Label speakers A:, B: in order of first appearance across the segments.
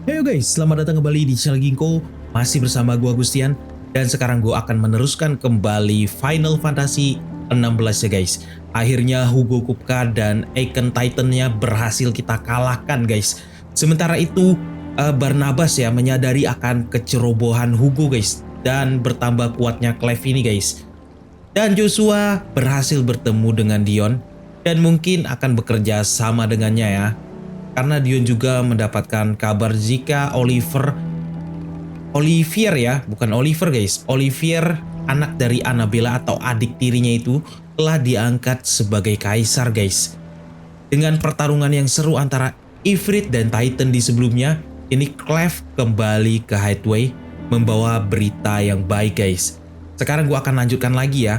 A: Hey guys, selamat datang kembali di channel Ginkou. Masih bersama gua Gustian. Dan sekarang gua akan meneruskan kembali Final Fantasy 16 ya guys. Akhirnya Hugo Kupka dan Icon Titan-nya berhasil kita kalahkan guys. Sementara itu Barnabas ya menyadari akan kecerobohan Hugo guys. Dan bertambah kuatnya Clive ini guys. Dan Joshua berhasil bertemu dengan Dion. Dan mungkin akan bekerja sama dengannya ya. Karena Dion juga mendapatkan kabar jika Olivier ya, bukan Oliver guys. Olivier, anak dari Annabella atau adik tirinya itu telah diangkat sebagai kaisar guys. Dengan pertarungan yang seru antara Ifrit dan Titan di sebelumnya, ini Clive kembali ke Highway membawa berita yang baik guys. Sekarang gua akan lanjutkan lagi ya.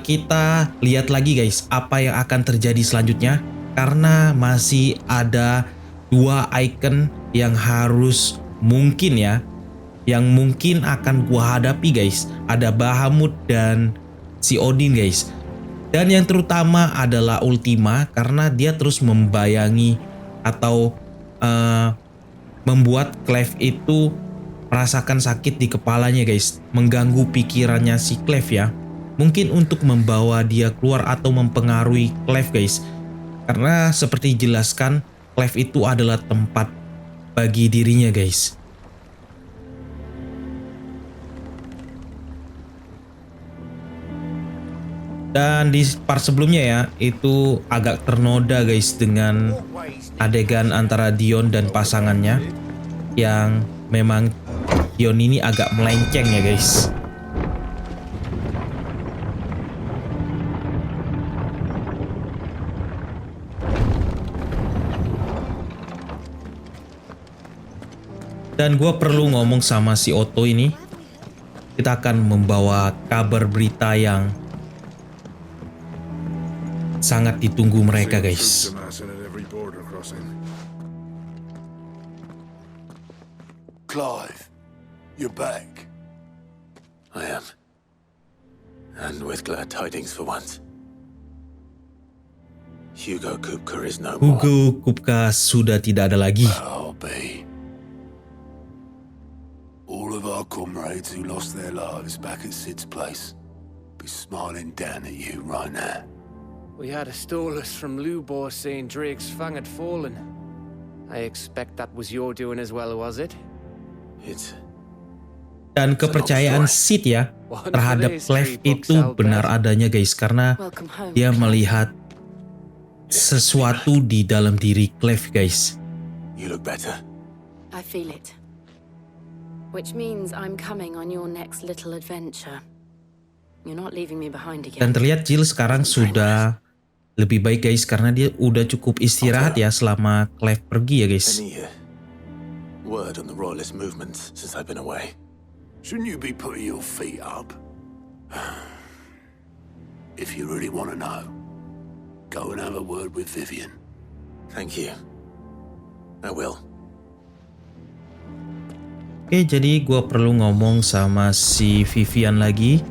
A: Kita lihat lagi guys apa yang akan terjadi selanjutnya. Karena masih ada dua icon yang harus mungkin ya, yang mungkin akan gua hadapi guys. Ada Bahamut dan si Odin guys. Dan yang terutama adalah Ultima karena dia terus membayangi atau membuat Clive itu merasakan sakit di kepalanya guys. Mengganggu pikirannya si Clive ya. Mungkin untuk membawa dia keluar atau mempengaruhi Clive guys. Karena seperti dijelaskan, Clive itu adalah tempat bagi dirinya guys. Dan di part sebelumnya ya, itu agak ternoda guys dengan adegan antara Dion dan pasangannya. Yang memang Dion ini agak melenceng ya guys. Dan gue perlu ngomong sama si Otto ini. Kita akan membawa kabar berita yang sangat ditunggu mereka guys.
B: Clive, you're back.
C: I am. And with glad tidings for once. Hugo Kupka is no more.
A: Hugo Kupka sudah tidak ada lagi.
B: I'll be. All of our comrades who lost their lives back at Sid's place be smiling down at you right now.
D: We had a stolus from Lubor saying Drake's fang had fallen. I expect that was your doing as well, was it?
C: It's
A: Dan kepercayaan Sid ya terhadap Clive itu benar adanya guys. Karena dia melihat sesuatu di dalam diri Clive guys.
C: You look better.
E: I feel it. Which means I'm coming on your next little adventure. You're not leaving me behind again.
A: Dan terlihat Jill sekarang sudah lebih baik guys karena dia udah cukup istirahat ya selama Clive pergi ya guys.
C: Any word on the royalist movements since I've been away?
B: Shouldn't you be putting your feet up? If you really want to know, go and have a word with Vivian.
C: Thank you. I will.
A: Oke, jadi gue perlu ngomong sama si Vivian lagi.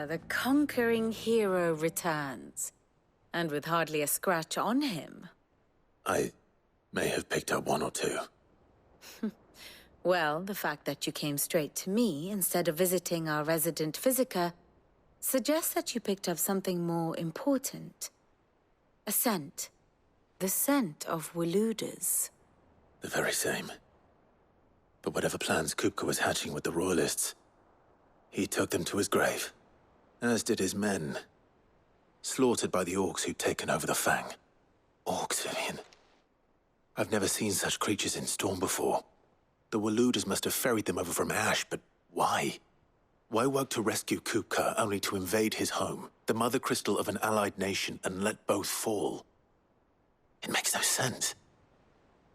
E: The conquering hero returns. And with hardly a scratch on him.
C: I may have picked up one or two.
E: Well, the fact that you came straight to me instead of visiting our resident Physica suggests that you picked up something more important. A scent. The scent of Waludas.
C: The very same. But whatever plans Kupka was hatching with the royalists, he took them to his grave. As did his men. Slaughtered by the orcs who'd taken over the Fang. Orcs, Vivian. I've never seen such creatures in Storm before. The Waludas must have ferried them over from Ash, but why? Why work to rescue Kupka only to invade his home, the mother crystal of an allied nation, and let both fall? It makes no sense.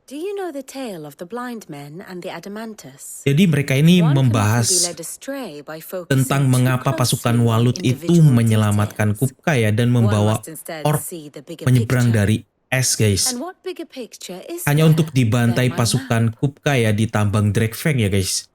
E: Do you know the tale of the blind men and the Adamantus?
A: Jadi mereka ini membahas tentang mengapa pasukan Walut itu menyelamatkan Kupka ya dan membawa orc menyeberang dari es guys. Hanya untuk dibantai pasukan Kupka ya di tambang Drakefang ya guys.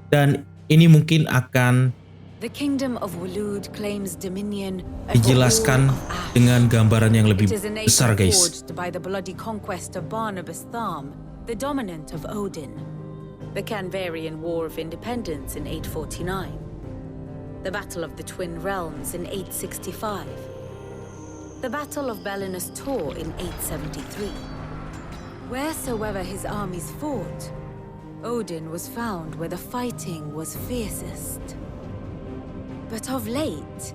A: Dan ini mungkin akan
E: The kingdom of Waloed claims dominion over
A: dijelaskan
E: all of Ash.
A: dengan gambaran yang lebih
E: It is a nation
A: besar, guys.
E: forged by the bloody conquest of Barnabas Tharm, the dominant of Odin. The Canvarian War of Independence in 849. The Battle of the Twin Realms in 865. The Battle of Belinus Tor in 873. Wheresoever his armies fought, Odin was found where the fighting was fiercest. But of late,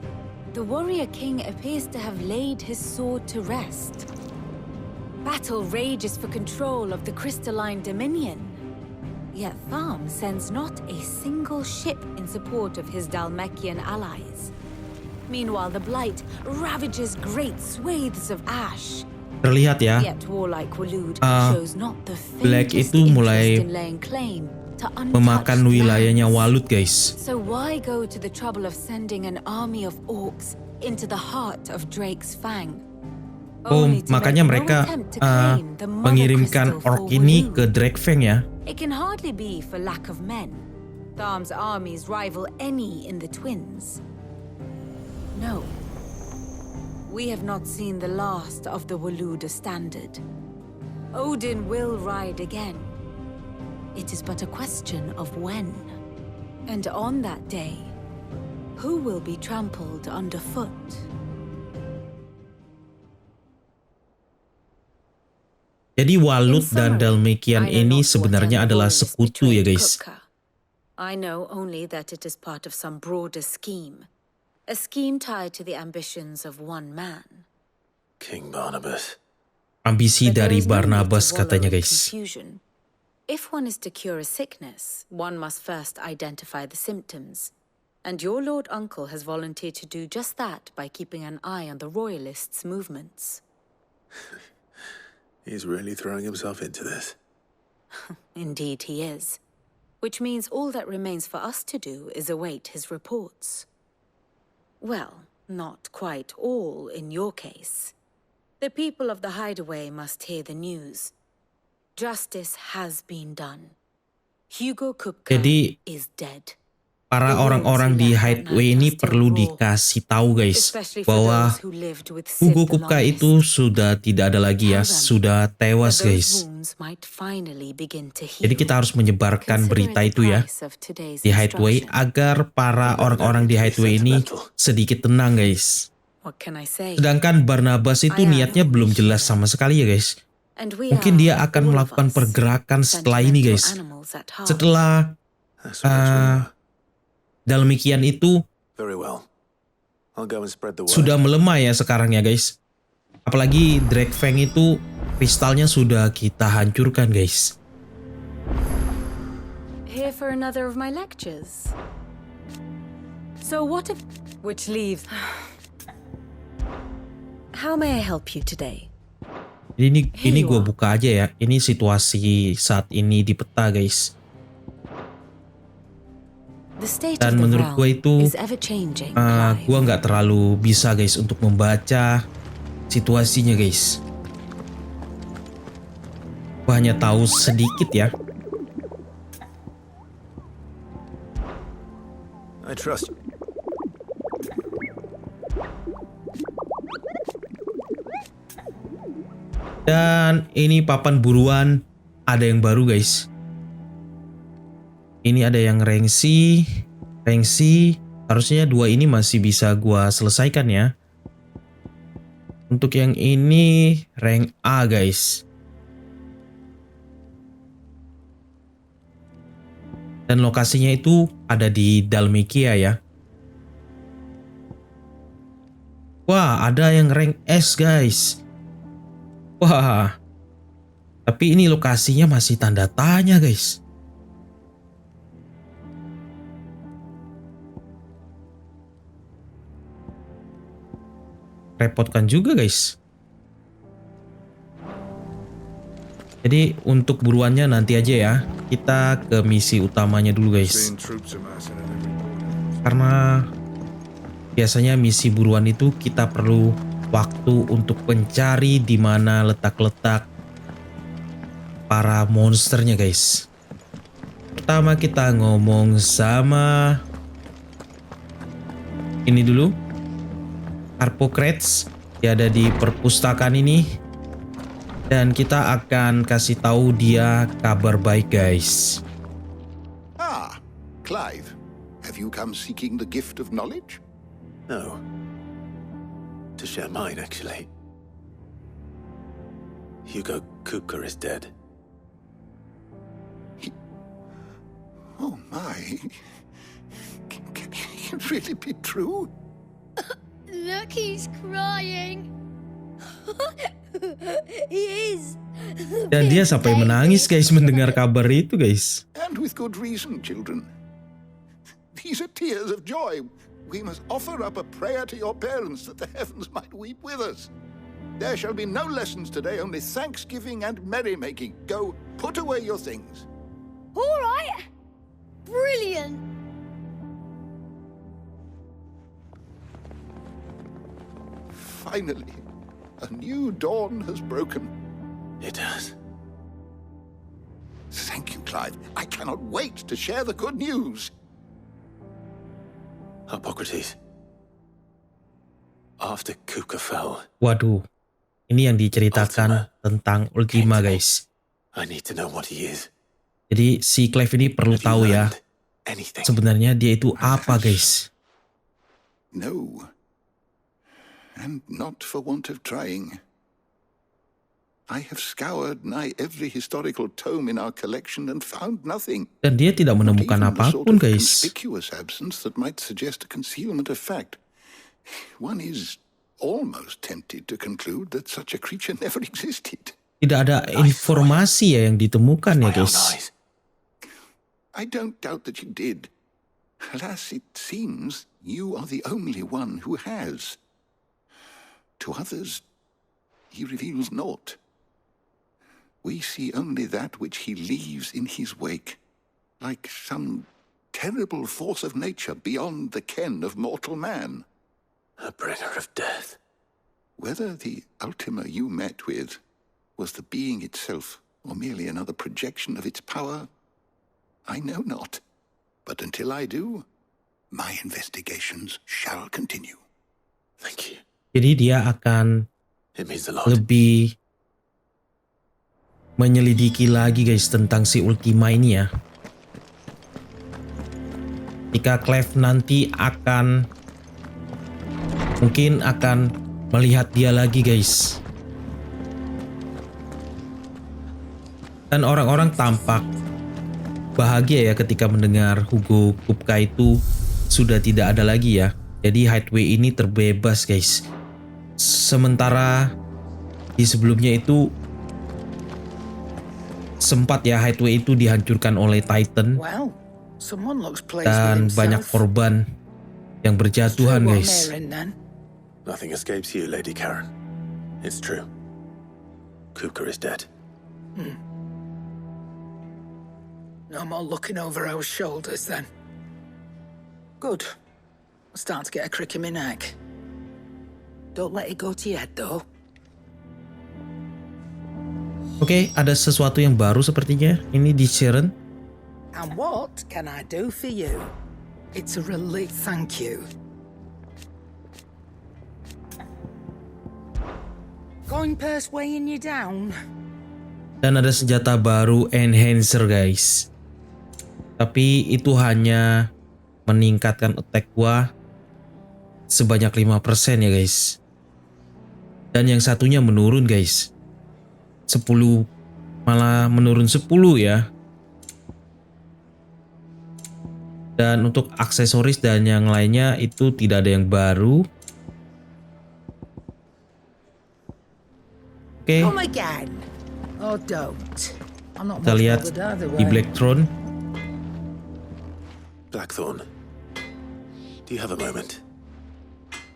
E: the warrior king appears to have laid his sword to rest. Battle rages for control of the crystalline dominion. Yet Tharm sends not a single ship in support of his Dalmekian allies. Meanwhile, the Blight ravages great swathes of Ash.
A: Terlihat ya,
E: Yet warlike Waloed shows not the
A: Black
E: faintest
A: itu
E: interest
A: mulai
E: in laying claim to
A: memakan
E: untouched
A: wilayahnya
E: lands.
A: Waloed, guys.
E: So why go to the trouble of sending an army of orcs into the heart of Drake's Fang?
A: Oh,
E: Only to
A: makanya
E: make no
A: mereka
E: attempt to claim the mother
A: mengirimkan
E: crystal
A: orc
E: for
A: ini
E: Waloed.
A: ke Drakefang ya.
E: It can hardly be for lack of men. Tharm's armies rival any in the Twins. No. We have not seen the last of the Waloed standard. Odin will ride again. It is but a question of when. And on that day, who will be trampled underfoot?
A: Jadi Waloed
E: In
A: dan
E: summary,
A: Dalmekian
E: I know
A: ini
E: not
A: sebenarnya
E: whatever
A: adalah
E: royalist
A: sekutu ya,
E: betrayed
A: guys.
E: Kupka. I know only that it is part of some broader scheme. A scheme tied to the ambitions of one man.
C: King Barnabas.
A: Ambisi
E: But there
A: dari
E: is no need to
A: Barnabas
E: wallow
A: katanya,
E: in
A: guys.
E: confusion. If one is to cure a sickness, one must first identify the symptoms. And your Lord Uncle has volunteered to do just that by keeping an eye on the Royalists' movements.
C: He's really throwing himself into this.
E: Indeed he is. Which means all that remains for us to do is await his reports. Well, not quite all in your case. The people of the Hideaway must hear the news. Justice has been done. Hugo Kupka
A: Jadi,
E: is dead.
A: para orang-orang di Hideaway ini perlu dikasih tahu, guys,
E: Especially for
A: bahwa
E: those who lived with
A: Hugo
E: Sid the
A: Kupka
E: longest.
A: itu sudah tidak ada lagi ya,
E: Tell them
A: sudah tewas,
E: that those
A: guys.
E: wounds might finally begin to heal.
A: Jadi kita harus menyebarkan
E: Consider
A: berita
E: it the
A: itu ya
E: price of today's
A: di Hideaway
E: instruction.
A: agar para orang-orang di Hideaway ini sedikit tenang, guys.
E: What can I say?
A: Sedangkan Barnabas itu niatnya belum jelas sama sekali ya, guys.
E: And we
A: Mungkin dia
E: are,
A: akan
E: all of
A: melakukan
E: us,
A: pergerakan setelah ini,
E: sentimental
A: guys.
E: animals at heart.
A: Setelah
C: That's what we are.
A: Dalmekian itu
C: Very well. I'll go and spread the word.
A: sudah melemah ya sekarang ya, guys. Apalagi Drakefang itu kristalnya sudah kita hancurkan, guys.
E: Here for another of my lectures. So what if... Which leaves... How may I help you today?
A: Ini gue buka aja ya. Ini situasi saat ini di peta, guys.
E: The state
A: Dan
E: of the
A: menurut gue
E: realm
A: itu
E: is ever-changing, Clive.
A: gue nggak terlalu bisa, guys, untuk membaca situasinya, guys. Gue hanya tahu sedikit ya.
C: I trust you.
A: Dan ini papan buruan ada yang baru, guys. Ini ada yang rengsi. Harusnya dua ini masih bisa gua selesaikan ya. Untuk yang ini rank A, guys. Dan lokasinya itu ada di Dalmekia ya. Wah, ada yang rank S, guys. Wah, tapi ini lokasinya masih tanda tanya, guys. Repotkan juga, guys. Jadi untuk buruannya nanti aja ya. Kita ke misi utamanya dulu, guys. Karena biasanya misi buruan itu kita perlu waktu untuk mencari di mana letak-letak para monsternya, guys. Pertama kita ngomong sama ini dulu. Harpocrates dia ada di perpustakaan ini. Dan kita akan kasih tahu dia kabar baik, guys.
F: Ah, Clive, have you come seeking the gift of knowledge?
C: No. To share mine, actually. Hugo Kupka is dead.
F: Oh my. Can it really be true?
G: Look, he's crying. He is.
A: Dan dia sampai menangis, guys, mendengar kabar itu, guys.
F: And with good reason, children. These are tears of joy. We must offer up a prayer to your parents that the heavens might weep with us. There shall be no lessons today, only thanksgiving and merrymaking. Go, put away your things.
G: All right. Brilliant.
F: Finally, a new dawn has broken.
C: It has.
F: Thank you, Clive. I cannot wait to share the good news.
C: Hippocrates. After Kupka fell,
A: Waduh, ini yang diceritakan tentang Ultima, guys.
C: I need to know what he is.
A: Jadi si Clive ini perlu
C: Have you
A: tahu ya,
C: learned anything?
A: sebenarnya dia itu apa, guys.
F: No. And not for want of trying. I have scoured nigh every historical tome in our collection and found nothing.
A: Dan dia tidak
F: Not
A: menemukan
F: even the sort
A: apapun,
F: of
A: guys.
F: conspicuous absence that might suggest a concealment of fact. One is almost tempted to conclude that such a creature never existed.
A: Tidak ada informasi ya yang ditemukan ya,
C: My own
A: guys.
C: eyes.
F: I don't doubt that you did. Alas, it seems you are the only one who has. To others, he reveals naught. We see only that which he leaves in his wake, like some terrible force of nature beyond the ken of mortal man.
C: A bringer of death.
F: Whether the Ultima you met with was the being itself, or merely another projection of its power, I know not. But until I do, my investigations shall continue.
C: Thank you.
A: Jadi dia akan
C: It means a lot.
A: lebih menyelidiki lagi, guys, tentang si Ultima ini ya. Jika Clive nanti mungkin akan melihat dia lagi, guys. Dan orang-orang tampak bahagia ya ketika mendengar Hugo Kupka itu sudah tidak ada lagi ya. Jadi Highway ini terbebas, guys. Sementara di sebelumnya itu sempat ya Highway itu dihancurkan oleh Titan
H: Well, someone looks pleased with
A: dan
H: himself.
A: banyak korban yang berjatuhan,
H: What
A: guys.
H: they're in, then.
C: Nothing escapes you, Lady Karen. It's true. Kupka is dead.
H: No more looking over our shoulders, then. Good. I'm starting to get a crick in my neck. Don't let it go to your head, though.
A: Oke, ada sesuatu yang baru sepertinya. Ini di Sharon.
H: And what can I do for you? It's a relief, thank you. Going purse weighing you down?
A: Dan ada senjata baru Enhancer, guys. Tapi itu hanya meningkatkan attack gua sebanyak 5% ya, guys. Dan yang satunya menurun, guys. 10 malah menurun 10 ya. Dan untuk aksesoris dan yang lainnya itu tidak ada yang baru. Oke,
H: Come again. Oh, don't. I'm not
A: kita
H: much
A: lihat
H: bothered either
A: di
H: way.
A: Black Throne.
C: Blackthorn, do you have a moment?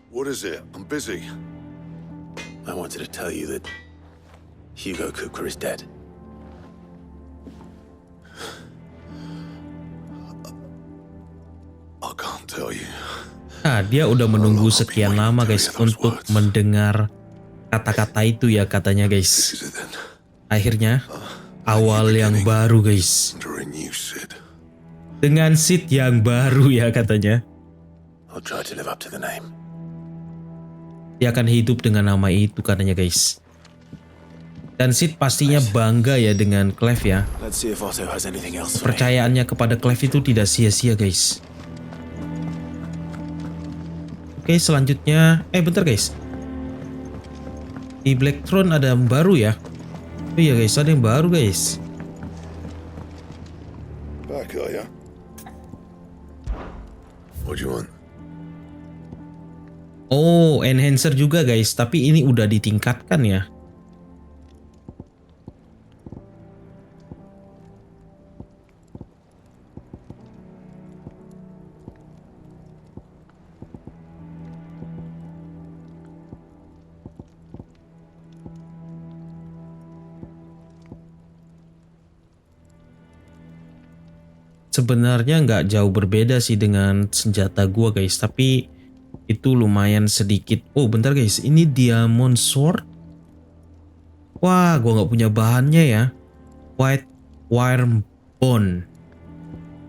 B: What is it? I'm busy.
C: I wanted to tell you that Hugo Kupka is dead.
B: I can't tell you.
A: Nah, dia udah menunggu sekian lama, guys, untuk mendengar kata-kata itu ya, katanya, guys.
B: This is it then.
A: Akhirnya awal yang baru, guys.
B: Under a new Sid.
A: Dengan seat yang baru ya, katanya.
C: I'll try to live up to the name.
A: Dia akan hidup dengan nama itu katanya guys. Dan Sid pastinya bangga ya dengan Clive ya.
C: Let's see if Otto has anything else for me.
A: Kepercayaannya kepada Clive itu tidak sia-sia guys. Oke, selanjutnya bentar guys. Di Black Throne ada yang baru ya. Oh iya guys, ada yang baru guys.
B: Back, are ya? What do you want?
A: Oh, enhancer juga guys, tapi ini udah ditingkatkan ya. Sebenarnya nggak jauh berbeda sih dengan senjata gua guys, tapi itu lumayan sedikit. Oh bentar guys, ini diamond sword. Wah, gua nggak punya bahannya ya. White wire bone.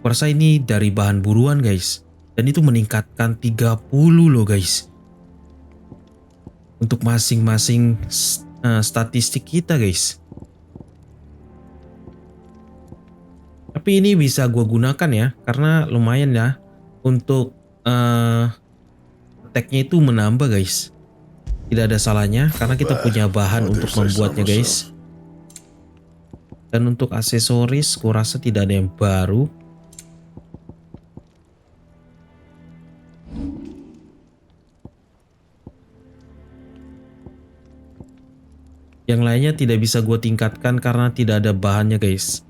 A: Gua rasa ini dari bahan buruan guys, dan itu meningkatkan 30 loh guys. Untuk masing-masing statistik kita guys. Tapi ini bisa gue gunakan ya, karena lumayan ya untuk attack-nya itu menambah guys. Tidak ada salahnya karena kita punya bahan untuk membuatnya guys. Dan untuk aksesoris gue rasa tidak ada yang baru. Yang lainnya tidak bisa gue tingkatkan karena tidak ada bahannya guys.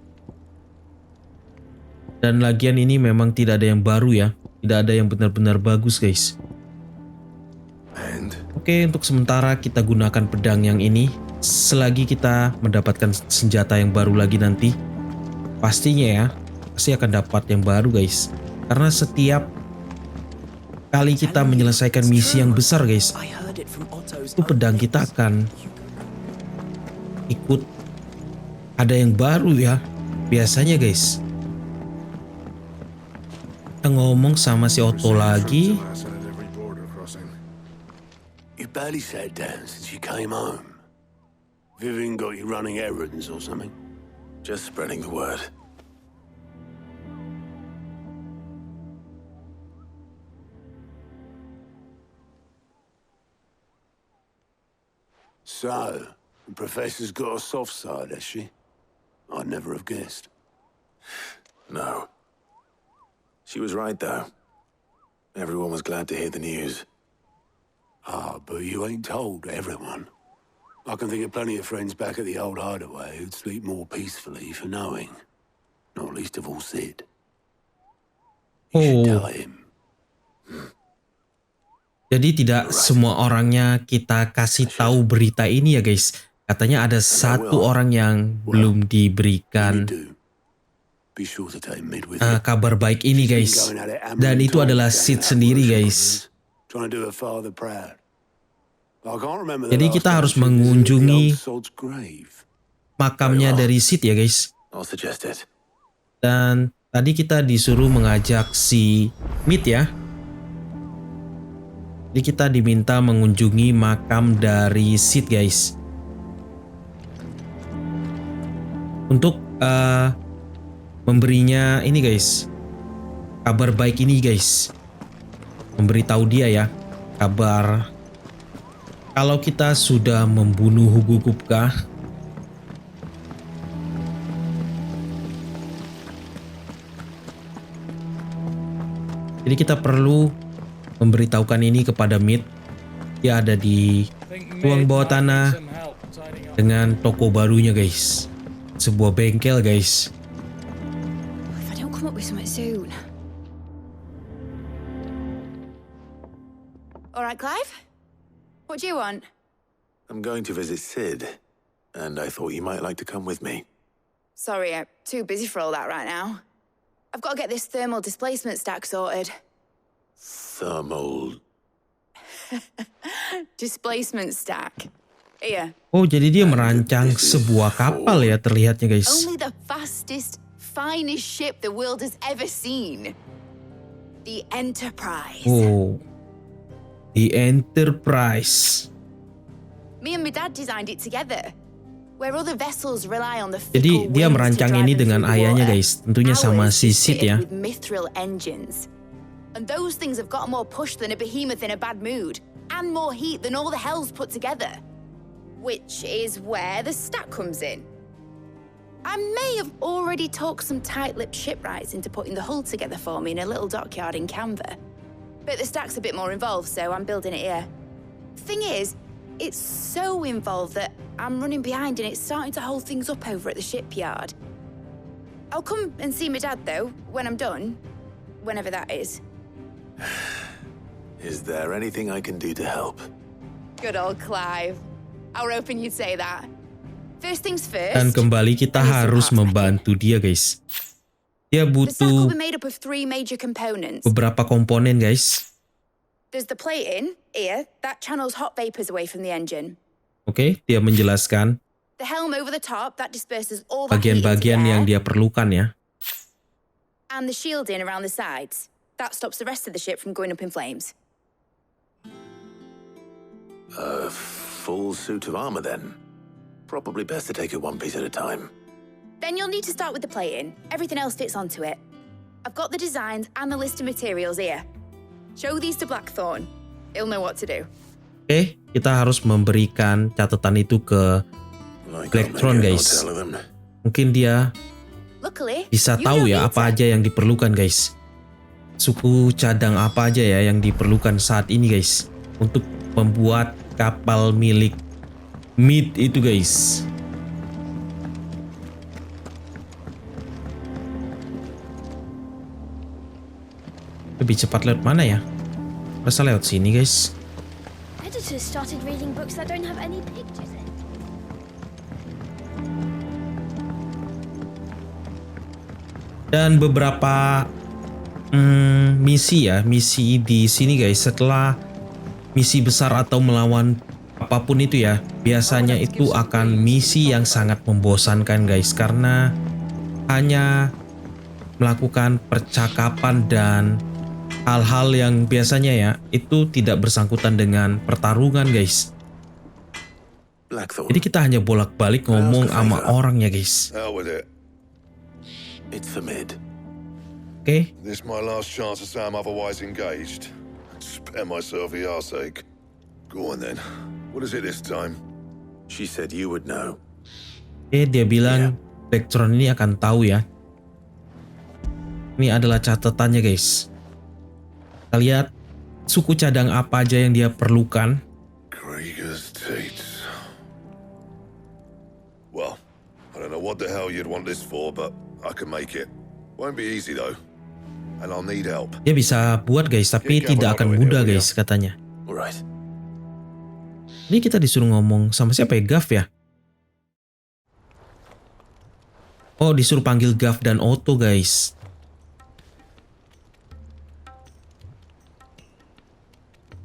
A: Dan lagian ini memang tidak ada yang baru ya. Tidak ada yang benar-benar bagus guys. Oke, untuk sementara kita gunakan pedang yang ini. Selagi kita mendapatkan senjata yang baru lagi nanti, pastinya ya, pasti akan dapat yang baru guys. Karena setiap kali kita menyelesaikan misi yang besar guys, itu pedang kita akan ikut ada yang baru ya. Biasanya guys. Kita ngomong sama si Otto lagi.
B: You barely sat down since you came home. Vivian got you running errands or something?
C: Just spreading the word.
B: So, the professor's got a soft side, has she? I'd never have guessed.
C: No. She was right, though. Everyone was glad to hear the news.
B: Ah, but you ain't told everyone. I can think of plenty of friends back at the old hideaway who'd sleep more peacefully for knowing. Not least of all Sid. You should tell him.
A: Jadi tidak semua orangnya kita kasih tahu berita ini ya guys. Katanya ada satu orang yang belum diberikan kabar baik ini guys. Dan itu adalah Sid sendiri guys. Jadi kita harus mengunjungi makamnya dari Sid ya guys. Dan tadi kita disuruh mengajak si Mid ya. Jadi kita diminta mengunjungi makam dari Sid guys. Untuk memberinya ini guys, kabar baik ini guys, memberitahu dia ya kabar kalau kita sudah membunuh Hugo Kupka. Jadi kita perlu memberitahukan ini kepada Mid. Dia ada di ruang bawah tanah dengan toko barunya guys, sebuah bengkel guys.
I: Come up with something soon. All right, Clive. What do you want?
C: I'm going to visit Sid, and I thought you might like to come with me.
I: Sorry, I'm too busy for all that right now. I've got to get this thermal displacement stack sorted.
C: Thermal
I: displacement stack. Here.
A: Oh, jadi dia merancang sebuah kapal ya terlihatnya guys.
I: Only the fastest, finest ship the world has ever seen. The Enterprise.
A: Oh, the Enterprise.
I: Me and my dad designed it together. Where other vessels rely on the
A: Jadi
I: fickle
A: dia
I: winds to
A: merancang
I: drive
A: ini
I: them
A: dengan
I: through the
A: ayahnya
I: water.
A: guys, tentunya sama
I: Ours
A: si
I: is
A: Sid
I: fitted
A: ya.
I: with mithril engines. And those things have got more push than a behemoth in a bad mood, and more heat than all the hells put together. Which is where the stack comes in. I may have already talked some tight-lipped shipwrights into putting the hull together for me in a little dockyard in Canva. But the stack's a bit more involved, so I'm building it here. Thing is, it's so involved that I'm running behind and it's starting to hold things up over at the shipyard. I'll come and see my dad, though, when I'm done. Whenever that is.
C: Is there anything I can do to help?
I: Good old Clive. I was hoping you'd say that. First things first.
A: Dan kembali kita harus membantu dia guys. Dia
I: The stack will
A: butuh
I: be made up of 3 major components.
A: beberapa komponen guys.
I: There's the plating, here, that channels hot vapors away from the engine.
A: Oke, dia menjelaskan
I: The helm over the top, that disperses all that heat into the
A: bagian-bagian yang
I: air.
A: dia perlukan ya.
I: And the shielding around the sides. That stops the rest of the ship from going up in flames.
C: A full suit of armor then. Probably best to take it one piece at a time.
I: Then you'll need to start with the plating. Everything else fits onto it. I've got the designs and the list of materials here. Show these to Blackthorn. He'll know what to do.
A: Oke, kita harus memberikan catatan itu ke Blackthorn guys. Mungkin dia
I: Luckily,
A: bisa
I: you
A: tahu
I: don't
A: ya
I: need
A: apa
I: to.
A: aja yang diperlukan guys. Suku cadang apa aja ya yang diperlukan saat ini guys. Untuk membuat kapal milik Mid itu guys. Lebih cepat lewat mana ya? Rasa lewat sini guys.
G: Editors started reading books that don't have any pictures in.
A: Dan beberapa misi ya, misi di sini guys. Setelah misi besar atau melawan apapun itu ya, biasanya itu akan misi yang sangat membosankan guys, karena hanya melakukan percakapan dan hal-hal yang biasanya ya itu tidak bersangkutan dengan pertarungan guys. Jadi kita hanya bolak-balik ngomong sama orang ya guys.
J: Hell with it.
C: It's for Mid.
A: Oke.
J: This my last chance to say I'm otherwise engaged. Spare myself the arseache. Go on then. What is it this time?
C: She said you would know.
A: Oke, dia bilang Blackthorn ini akan tahu ya. Ini adalah catatannya guys. Kita lihat suku cadang apa aja yang dia perlukan.
J: Krieger's Tates. Well, I don't know what the hell you'd want this for, but I can make it. Won't be easy though. And I'll need help.
A: Dia bisa buat guys, tapi tidak akan mudah guys katanya.
C: Alright.
A: Ini kita disuruh ngomong sama siapa ya? Gav ya? Oh, disuruh panggil Gav dan Otto guys.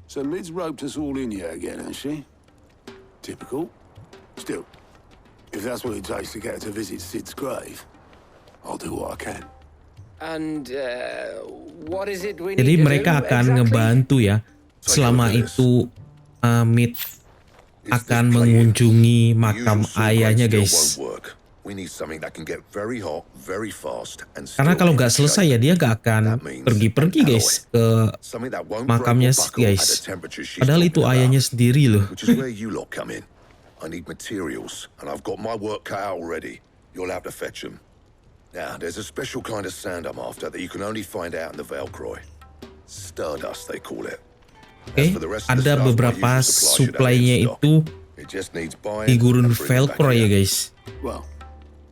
B: So Mid's roped us all in yet again, has she? Typical. Still, if that's what it takes to get her to visit Sid's grave, I'll do what I can.
D: And what is it we
A: Jadi
D: need to
A: mereka
D: do
A: akan
D: exactly?
A: ngebantu ya. Selama itu Mid akan mengunjungi makam ayahnya guys. Karena kalau nggak selesai ya dia nggak akan pergi-pergi guys ke makamnya guys. Padahal itu ayahnya sendiri loh.
J: I need materials, and I've got my work cut out already. You'll have to fetch them. Now, there's a special kind of sand I'm after that you can only find out in the Velcroy. Stardust, they call it.
A: Oke, ada beberapa supply-nya itu di gurun Velcroy ya guys.
B: Well,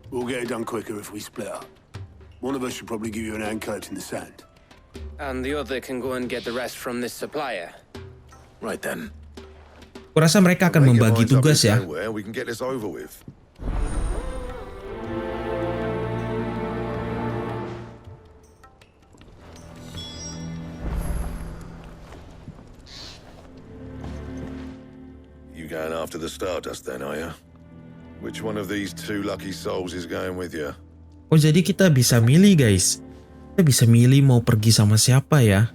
B: we'll get it done quicker if we split up. One of us should probably give you an hand collecting the sand.
D: And the other can go and get the rest from this supplier.
C: Right then.
A: Kurasa mereka akan membagi tugas ya.
J: We can get this over with. You going after the Stardust then, are you? Which one of these two lucky souls is going with you?
A: Oh, jadi kita bisa milih guys. Kita bisa milih mau pergi sama siapa ya.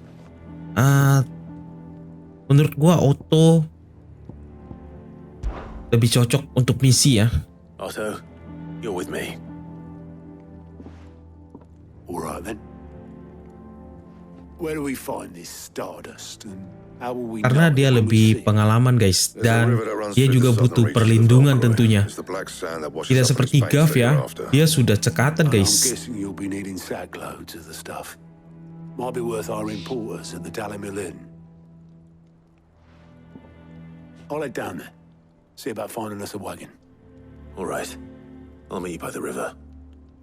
A: Menurut gua Otto lebih cocok untuk misi ya.
C: Otto, you're with me.
B: All right then. Where do we find this Stardust and how will we
A: Karena
B: know
A: dia
B: it when we
A: lebih
B: see it?
A: pengalaman guys,
J: There's a
A: dan
J: river that runs
A: dia
J: through
A: juga
J: the southern
A: butuh
J: reaches of the
A: perlindungan
J: Valkyrie.
A: tentunya.
J: It's the black sand that washes
A: Tidak
J: up in
A: seperti
J: its veins
A: Gav
J: that
A: ya,
J: you're after.
A: dia sudah cekatan
B: And I'm
A: guys.
B: guessing you'll be needing sackloads of the stuff. Might be worth hiring porters at the Dalimil Inn. I'll head down there. See about finding us a wagon.
C: All right. I'll meet you by the river.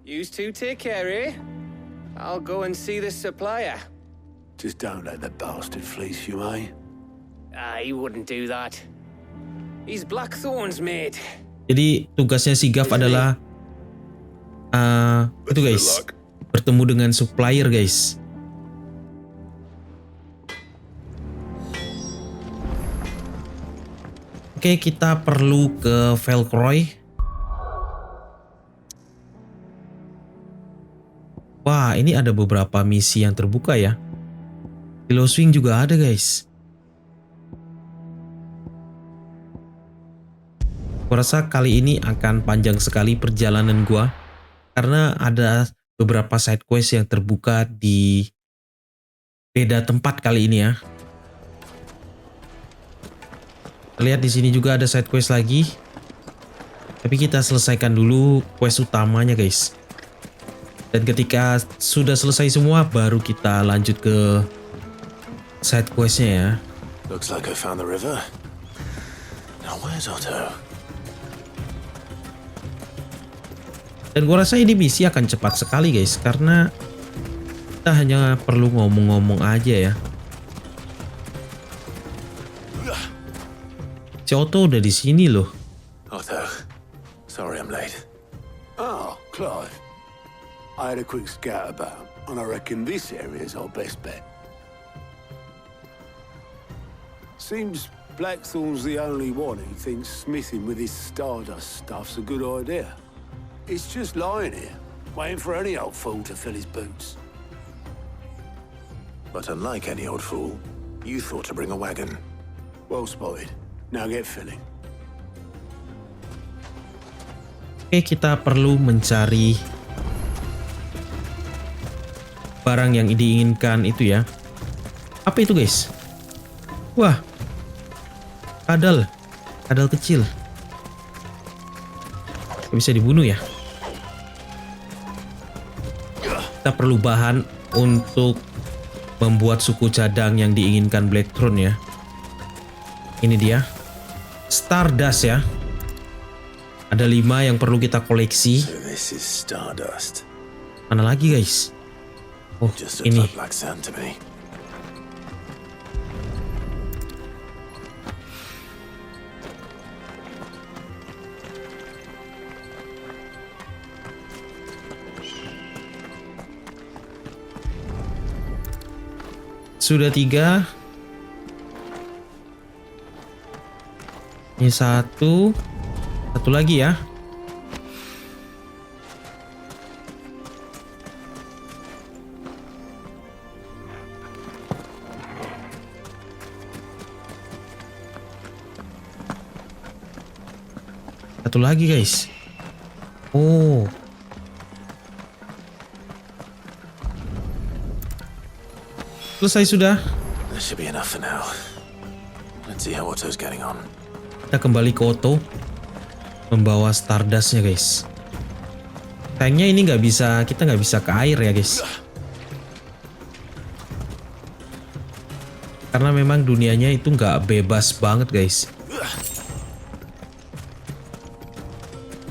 D: You two take care, eh? I'll go and see this supplier.
B: Just don't let the bastard fleece you, eh?
D: He wouldn't do that. He's Blackthorn's mate.
A: Jadi tugasnya si Gav adalah itu guys, bertemu dengan supplier guys. Oke, kita perlu ke Valkyrie. Wah, ini ada beberapa misi yang terbuka ya. Pillow Swing juga ada guys. Gua rasa kali ini akan panjang sekali perjalanan gua karena ada beberapa side quest yang terbuka di beda tempat kali ini ya. Lihat di sini juga ada side quest lagi. Tapi kita selesaikan dulu quest utamanya guys. Dan ketika sudah selesai semua baru kita lanjut ke side questnya ya.
C: Looks like I found the river. Now where's Otto?
A: Dan gue rasa ini misi akan cepat sekali guys, karena kita hanya perlu ngomong-ngomong aja ya. Si Otto udah di sini loh.
C: Otto, sorry I'm late.
B: Oh, Clive. I had a quick scout about, and I reckon this area's our best bet. Seems Blackthorn's the only one who thinks smithing with his Stardust stuff's a good idea. It's just lying here, waiting for any old fool to fill his boots.
C: But unlike any old fool, you thought to bring a wagon.
B: Well spotted. Now get filling.
A: Oke, kita perlu mencari barang yang diinginkan itu ya. Apa itu guys? Wah, kadal kecil. Bisa dibunuh ya. Kita perlu bahan untuk membuat suku cadang yang diinginkan Blackthorn ya. Ini dia Stardust ya. Ada 5 yang perlu kita koleksi.
C: So this is Stardust.
A: Mana lagi guys? Oh,
C: Just looks
A: ini.
C: like black sand to me.
A: Sudah 3. Ini satu lagi ya. Satu lagi guys. Oh. Selesai sudah.
C: That should be enough for now. Let's see how Otto's getting on.
A: Kita kembali ke Otto, membawa Stardustnya guys. Sayangnya ini kita nggak bisa ke air ya guys. Karena memang dunianya itu nggak bebas banget guys.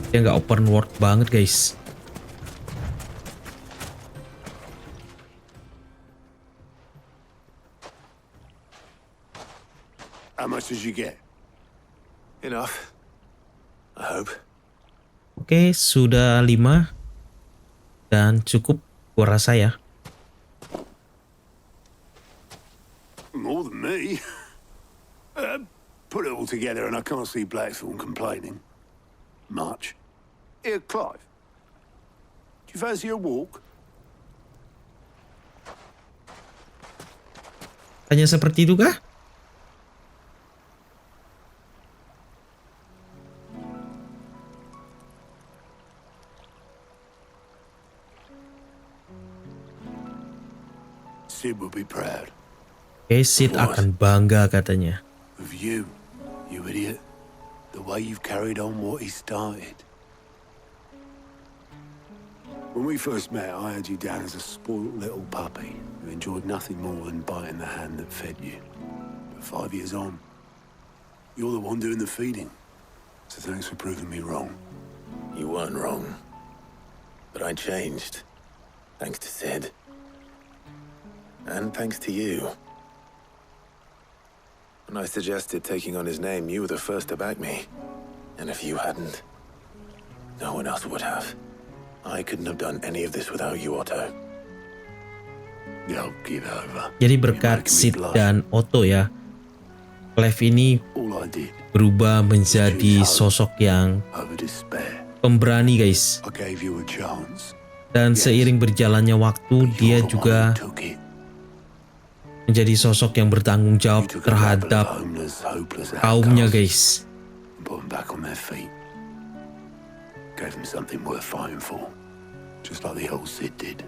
A: Dia nggak open world banget guys.
B: How much did you get?
C: Enough. I hope.
A: Oke, sudah 5 dan cukup gua rasa ya.
B: More than me. Put it all together and I can't see Blackthorn complaining. Much. Here, Clive. Do you fancy a walk?
A: Hanya seperti itu kah?
B: Sid would be proud.
A: Sid akan bangga katanya.
B: Of you, you idiot. The way you've carried on what he started. When we first met, I had you down as a spoiled little puppy who enjoyed nothing more than biting the hand that fed you. But 5 years on, you're the one doing the feeding. So thanks for proving me wrong.
C: You weren't wrong. But I changed. Thanks to Sid. And thanks to you. When I suggested taking on his name, you were the first to back me. And if you hadn't, no one else would have. I couldn't have done any of this without you, Otto.
B: Yo, give over.
A: Jadi berkat Sid dan Otto ya, Clive ini berubah menjadi sosok yang pemberani guys. Dan seiring berjalannya waktu, dia juga menjadi sosok yang bertanggung jawab terhadap kaumnya guys.
B: Gave them something worth fighting for, just like the old Sid did.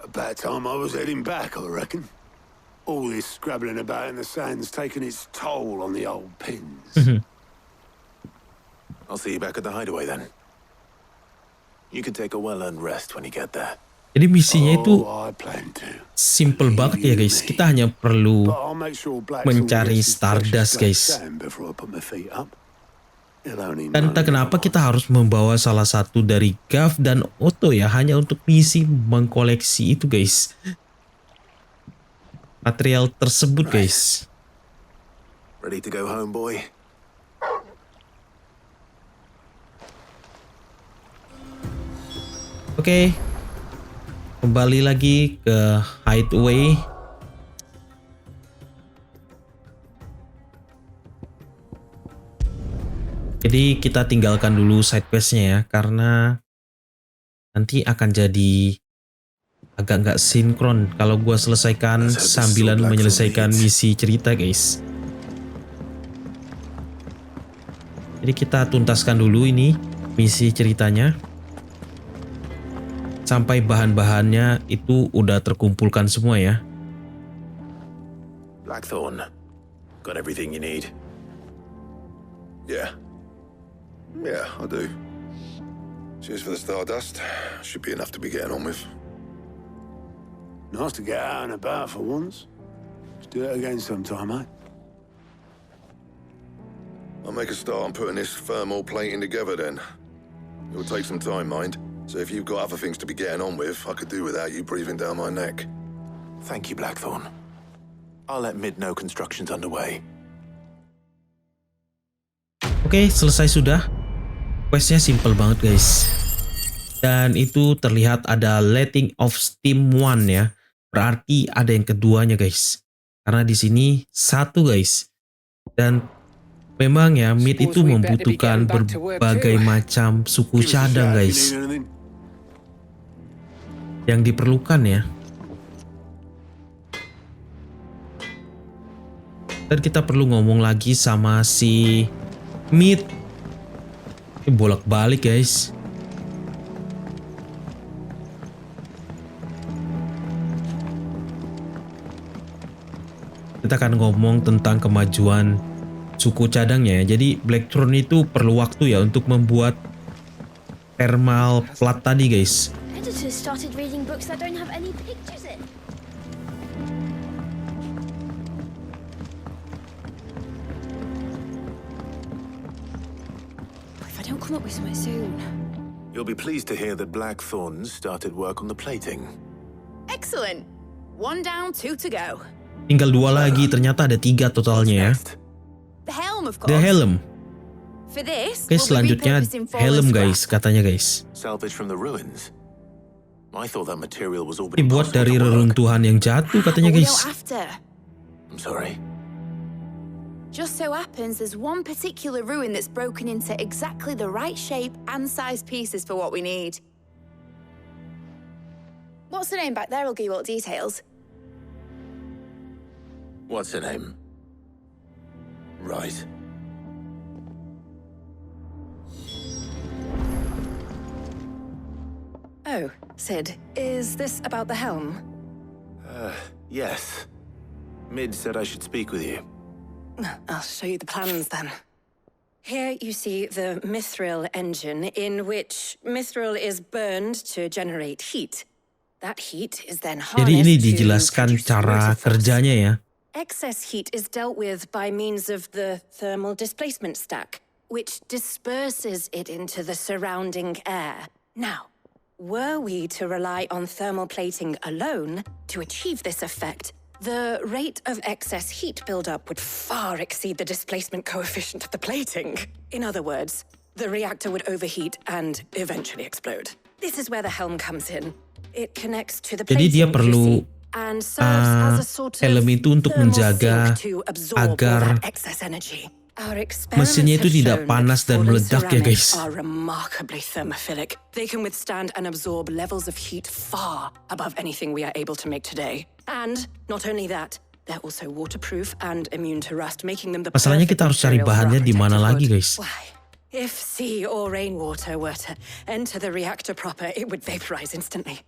B: About time I was heading back, I reckon. All this scrabbling about in the sand's taken its toll on the old pins.
C: I'll see you back at the hideaway then. You can take a well-earned rest when you get there.
A: Jadi misinya itu simple banget ya guys. Kita hanya perlu mencari Stardust guys. Dan entah kenapa kita harus membawa salah satu dari Gav dan Otto ya, hanya untuk misi mengkoleksi itu guys. Material tersebut guys.
C: Ready to go home, boy?
A: Oke, kembali lagi ke hideaway. Jadi kita tinggalkan dulu side questnya ya, karena nanti akan jadi agak nggak sinkron kalau gua selesaikan sambilan menyelesaikan misi cerita guys. Jadi kita tuntaskan dulu ini misi ceritanya. Sampai bahan-bahannya itu udah terkumpulkan semua ya.
C: Blackthorn, got everything you need?
J: Yeah, I do. Cheers for the Stardust. Should be enough to be getting on with.
B: Nice to get out and about for once. Let's do it again sometime, eh?
J: I'll make a start on putting this thermal plating together then. It'll take some time, mind. So if you've got other things to be getting on with, I could do without you breathing down my neck.
C: Thank you, Blackthorn. I'll let Mid know construction's underway.
A: Oke, selesai sudah. Questnya simple banget guys. Dan itu terlihat ada letting of steam 1 ya. Berarti ada yang keduanya guys. Karena di sini satu guys. Dan memang ya Mid itu membutuhkan berbagai macam suku cadang guys. Yang diperlukan ya. Dan kita perlu ngomong lagi sama si Mid. Ini bolak-balik guys. Kita akan ngomong tentang kemajuan suku cadangnya. Jadi Blackthorn itu perlu waktu ya untuk membuat thermal plat tadi guys.
G: Editors started reading books that don't have any pictures in.
I: If I don't come up with something soon.
C: You'll be pleased to hear that Blackthorn started work on the plating.
I: Excellent. 1 down, 2 to go.
A: Tinggal 2 lagi, ternyata ada 3 totalnya ya.
I: The helm, of course.
A: The helm.
I: For this,
A: Oke, selanjutnya helm guys, katanya guys.
C: Salvage from the ruins. I thought that material was already
A: Dibuat dari reruntuhan yang jatuh katanya guys.
C: I'm sorry.
I: Just so happens there's one particular ruin that's broken into exactly the right shape and size pieces for what we need. What's the name back there? I'll give you all the details.
C: What's her name? Right.
K: Oh, Sid, is this about the helm?
C: Yes. Mid said I should speak with you.
K: I'll show you the plans then. Here you see the mithril engine, in which mithril is burned to generate heat. That heat is then harnessed.
A: Jadi ini dijelaskan cara kerjanya ya.
K: Excess heat is dealt with by means of the thermal displacement stack, which disperses it into the surrounding air. Now, were we to rely on thermal plating alone to achieve this effect, the rate of excess heat buildup would far exceed the displacement coefficient of the plating. In other words, the reactor would overheat and eventually explode. This is where the helm comes in. It connects to the
A: Jadi dia
K: plating,
A: perlu
K: you see, and serves as a sort of
A: helm itu untuk
K: thermal
A: menjaga
K: sink to absorb all
A: agar
K: that excess energy. Our experiments
A: mesinnya itu
K: have
A: tidak
K: shown
A: panas
K: that
A: dan
K: fallen
A: meledak ya, guys.
K: ceramics are remarkably thermophilic. They can withstand and absorb levels of heat far above anything we are able to make today. And not only that, they're also waterproof and immune to rust, making them the
A: Masalahnya
K: perfect
A: kita harus cari
K: material for
A: bahannya
K: our
A: di mana
K: protective
A: lagi,
K: wood.
A: guys?
K: Why? If sea or rainwater were to enter the reactor proper, it would vaporize instantly.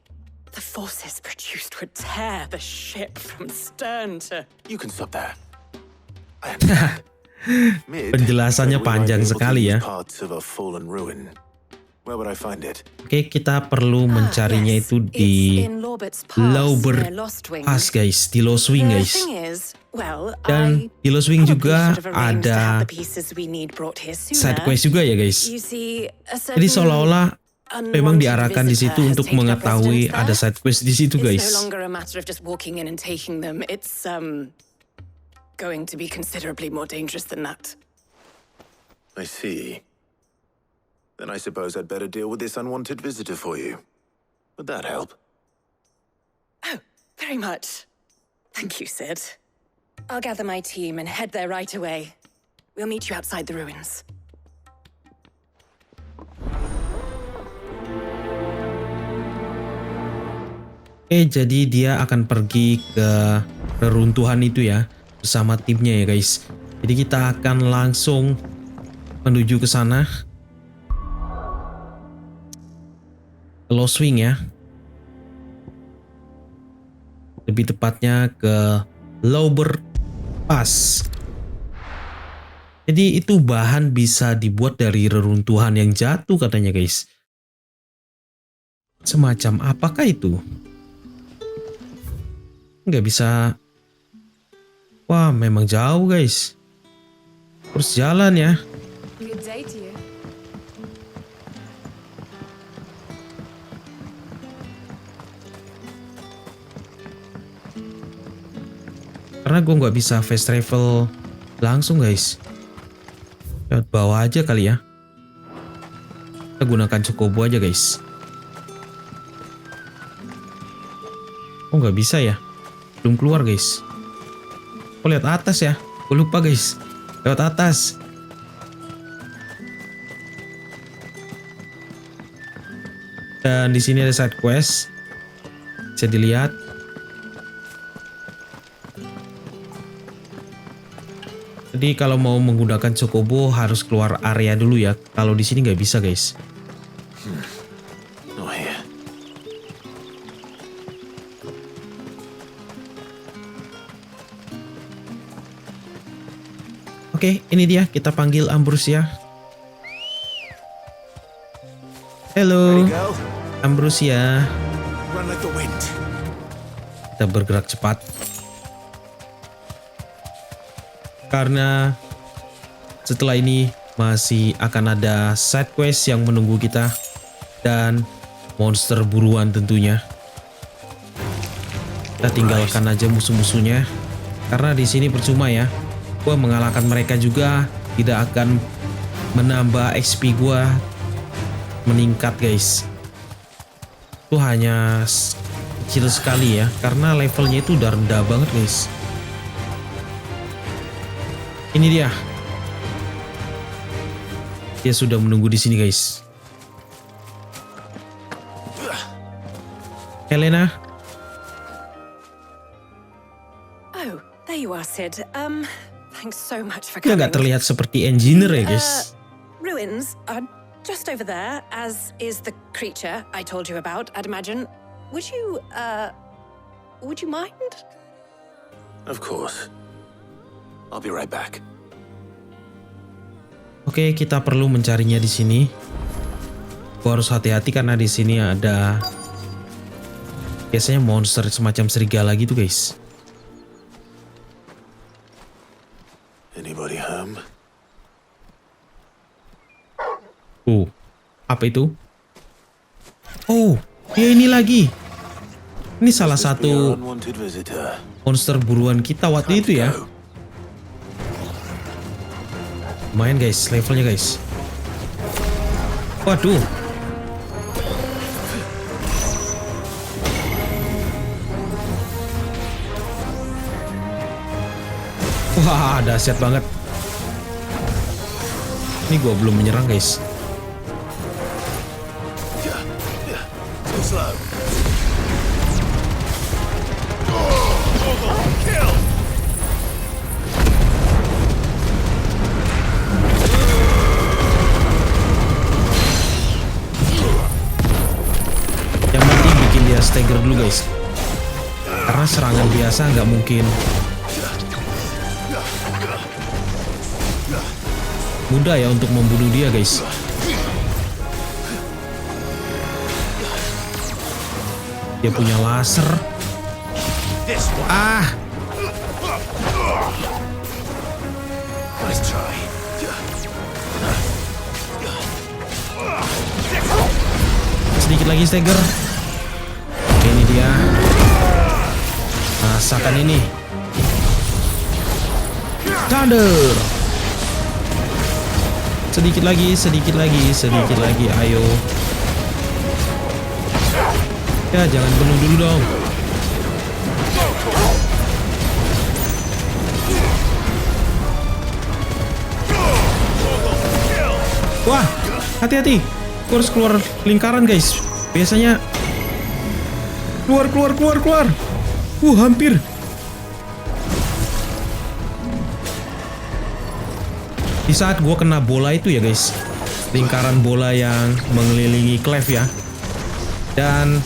K: The forces produced would tear the ship from stern to...
C: You can stop there. I understand.
A: Penjelasannya panjang sekali ya.
C: Parts of a fallen ruin. Where would I find it?
A: Oke, kita perlu mencarinya itu di Lauber Pass, guys, di Lost Wing, guys. Dan di Lost Wing juga ada side quest juga ya, guys. Jadi seolah-olah memang diarahkan di situ untuk mengetahui ada side quest di situ, guys.
K: Going to be considerably more dangerous than that.
C: I see. Then I suppose I'd better deal with this unwanted visitor for you. Would that help?
K: Oh, very much. Thank you, Sid. I'll gather my team and head there right away. We'll meet you outside the ruins.
A: Jadi dia akan pergi ke reruntuhan itu ya, bersama timnya ya, guys. Jadi kita akan langsung menuju ke sana. Lost Wing ya. Lebih tepatnya ke Lauber Pass. Jadi itu bahan bisa dibuat dari reruntuhan yang jatuh katanya, guys. Semacam apakah itu? Nggak bisa. Wah, memang jauh, guys. Terus jalan ya.
L: Good day to you.
A: Karena gue nggak bisa fast travel langsung, guys. Lewat bawah aja kali ya. Kita gunakan Chocobo aja, guys. Oh, nggak bisa ya. Belum keluar, guys. Oh, lihat atas ya. Gue lupa, guys. Lewat atas. Dan di sini ada side quest. Bisa dilihat. Jadi kalau mau menggunakan Chocobo harus keluar area dulu ya. Kalau di sini nggak bisa, guys.
C: Oh ya.
A: Oke, ini dia. Kita panggil Ambrosia. Halo, Ambrosia. Kita bergerak cepat. Karena setelah ini masih akan ada side quest yang menunggu kita dan monster buruan tentunya. Kita tinggalkan aja musuh-musuhnya karena di sini percuma ya. Gua mengalahkan mereka juga tidak akan menambah XP gua meningkat, guys. Itu hanya kecil sekali ya karena levelnya itu udah rendah banget, guys. Ini dia. Dia sudah menunggu di sini, guys. Helena.
K: Oh, there you are, Sid. Thanks so much for
A: Dia
K: coming.
A: nggak terlihat seperti engineer ya, guys.
K: Ruins are just over there, as is the creature I told you about, I'd imagine. Would you mind?
C: Of course. I'll be right back.
A: Oke, kita perlu mencarinya di sini. Gua harus hati-hati karena di sini ada biasanya monster semacam serigala gitu, guys.
C: Anybody home?
A: Apa itu? Oh, ya ini lagi. Ini salah satu monster buruan kita waktu itu ya. Lumayan guys, levelnya guys. Waduh. Wah, dahsyat banget. Ini gua belum menyerang guys. Yang penting bikin dia stagger dulu guys. Karena serangan biasa nggak mungkin mudah ya untuk membunuh dia guys. Dia punya laser. Ah. Sedikit lagi stagger. Oke, ini dia. Rasakan ini. Thunder. Sedikit lagi, sedikit lagi, sedikit lagi. Ayo. Ya, jangan bunuh dulu dong. Wah, hati-hati. Gua harus keluar lingkaran, guys. Biasanya keluar. Hampir. Di saat gua kena bola itu ya, guys. Lingkaran bola yang mengelilingi Clive ya. Dan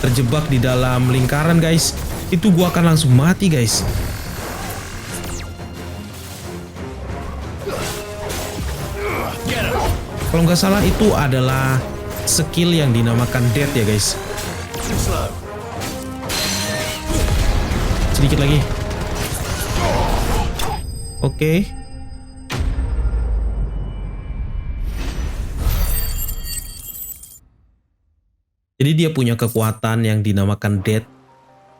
A: terjebak di dalam lingkaran guys, itu gua akan langsung mati guys. Kalau nggak salah itu adalah skill yang dinamakan death ya guys. Sedikit lagi. Oke. Jadi dia punya kekuatan yang dinamakan death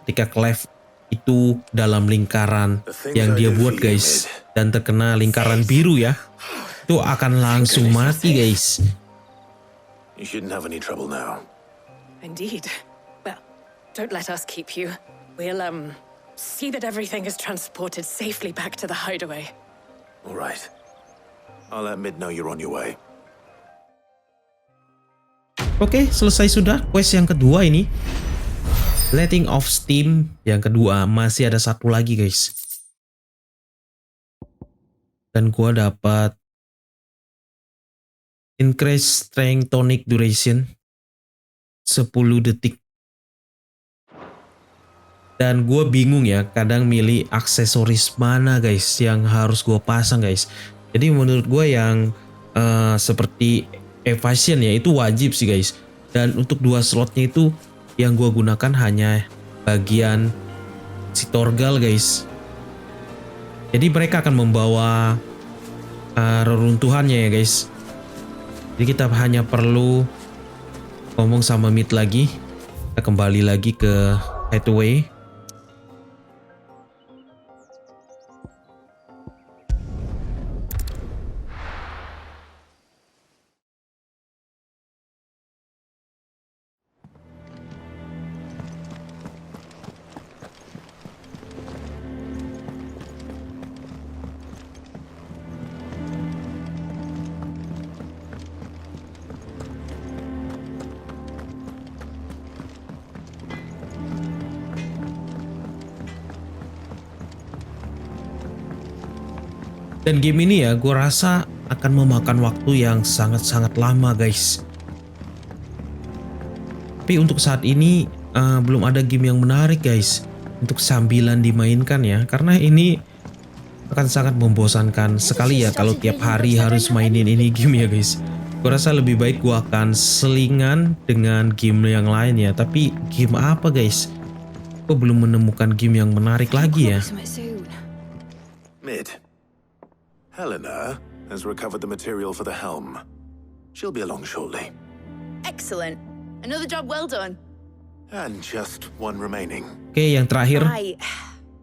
A: ketika Clive itu dalam lingkaran yang dia buat guys, dan terkena lingkaran biru ya, itu akan langsung mati guys.
C: You shouldn't have any trouble now.
K: Indeed. Well, don't let us keep you. We'll see that everything is transported safely back to the hideaway.
C: All right. I'll let Mid know you're on your way.
A: Oke, selesai sudah quest yang kedua ini. Letting off steam yang kedua, masih ada satu lagi guys. Dan gua dapat increase strength tonic duration 10 detik. Dan gue bingung ya, kadang milih aksesoris mana guys yang harus gue pasang guys. Jadi menurut gue yang seperti evasion ya itu wajib sih guys. Dan untuk 2 slotnya itu yang gue gunakan hanya bagian si Torgal guys. Jadi mereka akan membawa reruntuhannya ya guys. Jadi kita hanya perlu ngomong sama Mid lagi. Kita kembali lagi ke hideaway. Dan game ini ya gue rasa akan memakan waktu yang sangat-sangat lama guys. Tapi untuk saat ini belum ada game yang menarik guys untuk sambilan dimainkan ya. Karena ini akan sangat membosankan sekali ya kalau tiap hari harus mainin ini game ya guys. Gue rasa lebih baik gue akan selingan dengan game yang lain ya. Tapi game apa guys? Gue belum menemukan game yang menarik lagi ya.
C: Mid. Helena has recovered the material for the helm. She'll be along shortly.
I: Excellent. Another job well done.
C: And just one remaining.
A: Oke, yang terakhir.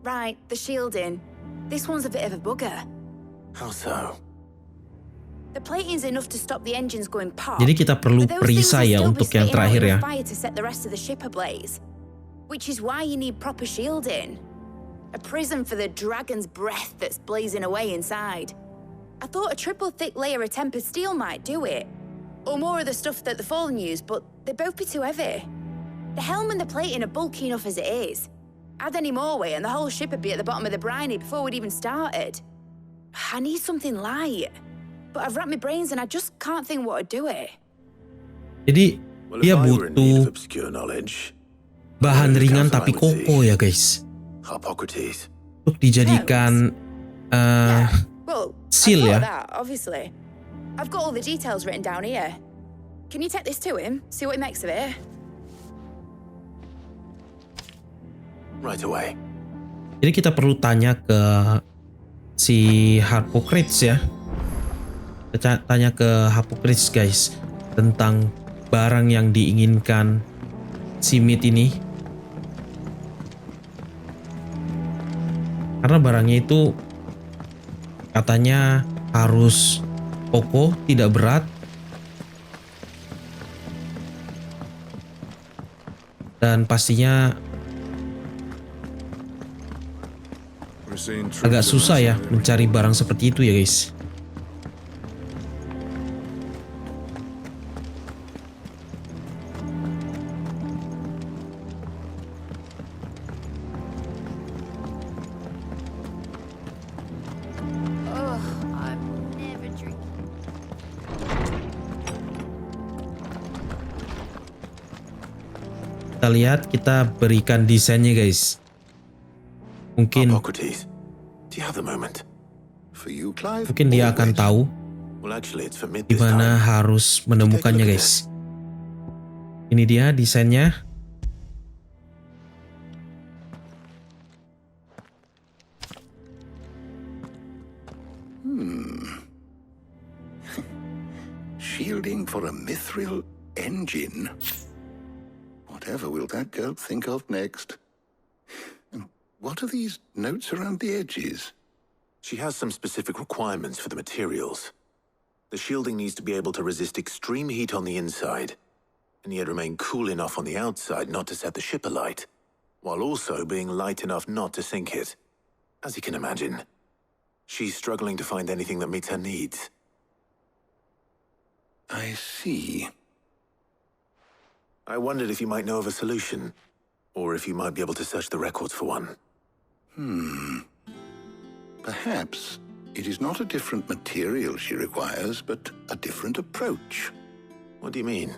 I: Right, the shielding. This one's a bit of a bugger.
C: How so?
I: The plating's enough to stop the engines going pop.
A: Jadi kita perlu perisai ya untuk yang terakhir ya.
I: Fire to set the rest of the ship ablaze. Which is why you need proper shielding. A prison for the dragon's breath that's blazing away inside. I thought a triple thick layer of tempered steel might do it. Or more of the stuff that the Fallen use, but they'd both be too heavy. The helm and the plating are bulky enough as it is. Add any more weight and the whole ship would be at the bottom of the briny before we'd even started. I need something light. But I've racked my brains and I just can't think what would do it.
A: Jadi dia butuh bahan ringan tapi kokoh ya guys. Untuk dijadikan seal ya.
I: Obviously. I've got all the details written down here. Can you take this to him? See what he makes of it?
C: Right away.
A: Jadi kita perlu tanya ke si Harpocrates ya. Kita tanya ke Harpocrates guys tentang barang yang diinginkan si Mid ini. Karena barangnya itu katanya harus kokoh, tidak berat. Dan pastinya agak susah ya mencari barang seperti itu ya guys. Kita lihat, kita berikan desainnya guys. Mungkin dia akan tahu di mana harus menemukannya guys. Ini dia desainnya.
F: Shielding for a mithril engine. Whatever will that girl think of next? What are these notes around the edges?
C: She has some specific requirements for the materials. The shielding needs to be able to resist extreme heat on the inside, and yet remain cool enough on the outside not to set the ship alight, while also being light enough not to sink it. As you can imagine, she's struggling to find anything that meets her needs.
F: I see.
C: I wondered if you might know of a solution, or if you might be able to search the records for one.
F: Perhaps it is not a different material she requires, but a different approach.
C: What do you mean?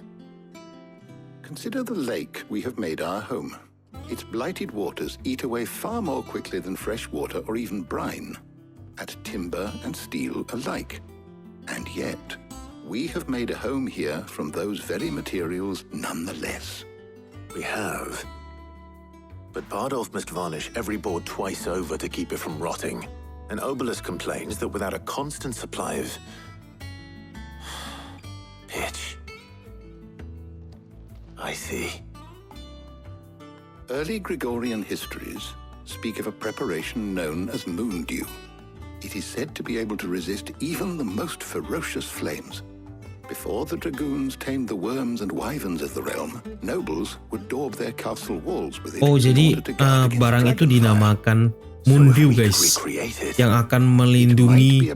F: Consider the lake we have made our home. Its blighted waters eat away far more quickly than fresh water or even brine, at timber and steel alike. And yet, we have made a home here from those very materials nonetheless.
C: We have. But Bardolph must varnish every board twice over to keep it from rotting. And Obelisk complains that without a constant supply of pitch. I see.
F: Early Gregorian histories speak of a preparation known as moon dew. It is said to be able to resist even the most ferocious flames. Before the dragoons tamed the worms and wyverns of the realm, nobles would daub their castle walls with it.
A: Oh, jadi barang itu dinamakan moon dew guys, yang akan melindungi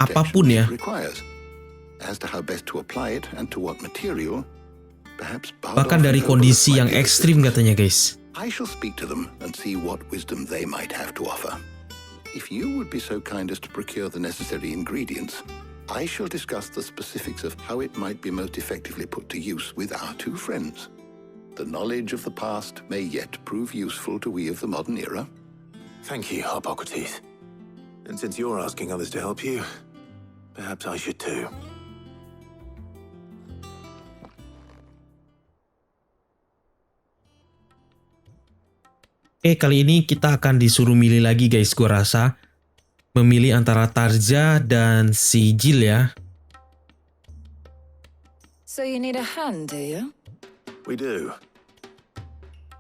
A: apapun ya. Bahkan dari kondisi yang ekstrim katanya guys.
F: I shall speak to them and see what wisdom they might have to offer. If you would be so kind as to procure the necessary ingredients, I shall discuss the specifics of how it might be most effectively put to use with our two friends. The knowledge of the past may yet prove useful to we of the modern era.
C: Thank you, Hippocrates. And since you're asking others to help you, perhaps I should too.
A: Oke, kali ini kita akan disuruh milih lagi guys, gua rasa. Memilih antara Tarja dan si Jill ya.
L: So you need a hand, do you?
C: We do.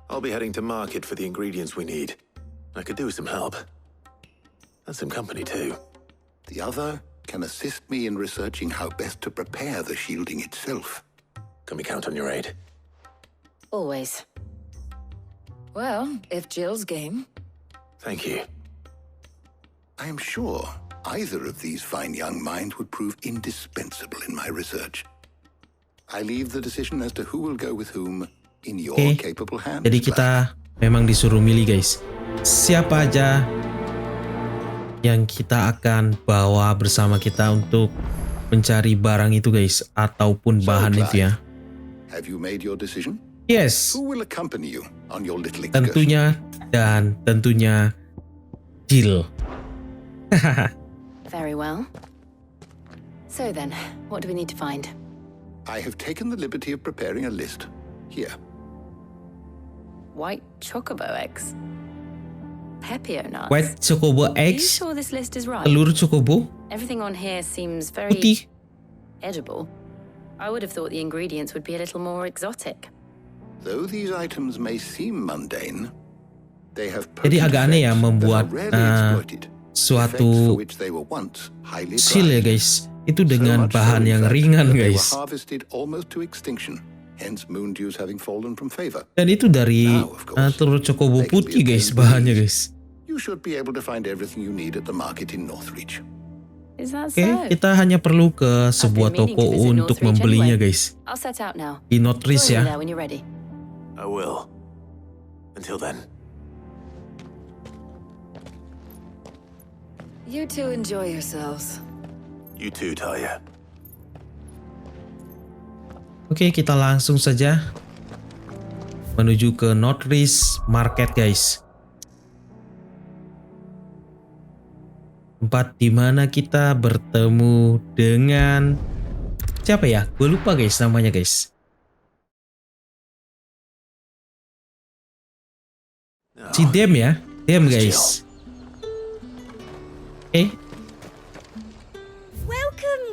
C: I'll be heading to market for the ingredients we need. I could do with some help. And some company too.
F: The other can assist me in researching how best to prepare the shielding itself.
C: Can we count on your aid?
L: Always. Well, if Jill's game.
C: Thank you.
F: I am sure either of these fine young minds would prove indispensable in my research. I leave the decision as to who will go with whom in your capable hands.
A: Jadi kita memang disuruh milih guys. Siapa aja yang kita akan bawa bersama kita untuk mencari barang itu guys, ataupun bahan itu ya.
F: Have you made your decision?
A: Yes.
F: Who will accompany you on your little excursion?
A: Tentunya Jill.
K: Very well. So then, what do we need to find?
F: I have taken the liberty of preparing a list. Here.
K: White chocobo eggs. Pepio nuts.
A: White chocobo
K: Are you
A: eggs.
K: sure this list is right?
A: Telur chocobo.
K: Everything on here seems very
A: Putih.
K: edible. I would have thought the ingredients would be a little more exotic.
F: Though these items may seem mundane, they have
A: Jadi agak aneh ya membuat suatu seal ya guys, itu dengan bahan yang ringan guys. Dan itu dari telur chocobo putih guys bahannya guys. Oke, kita hanya perlu ke sebuah toko untuk membelinya guys. Di Northridge ya.
C: I will. Until then.
L: You two enjoy yourselves.
C: You too, Talia.
A: Oke, kita langsung saja menuju ke Northridge Market guys. Tempat dimana kita bertemu dengan siapa ya? Gue lupa guys namanya guys. Si Dem ya, Dem guys.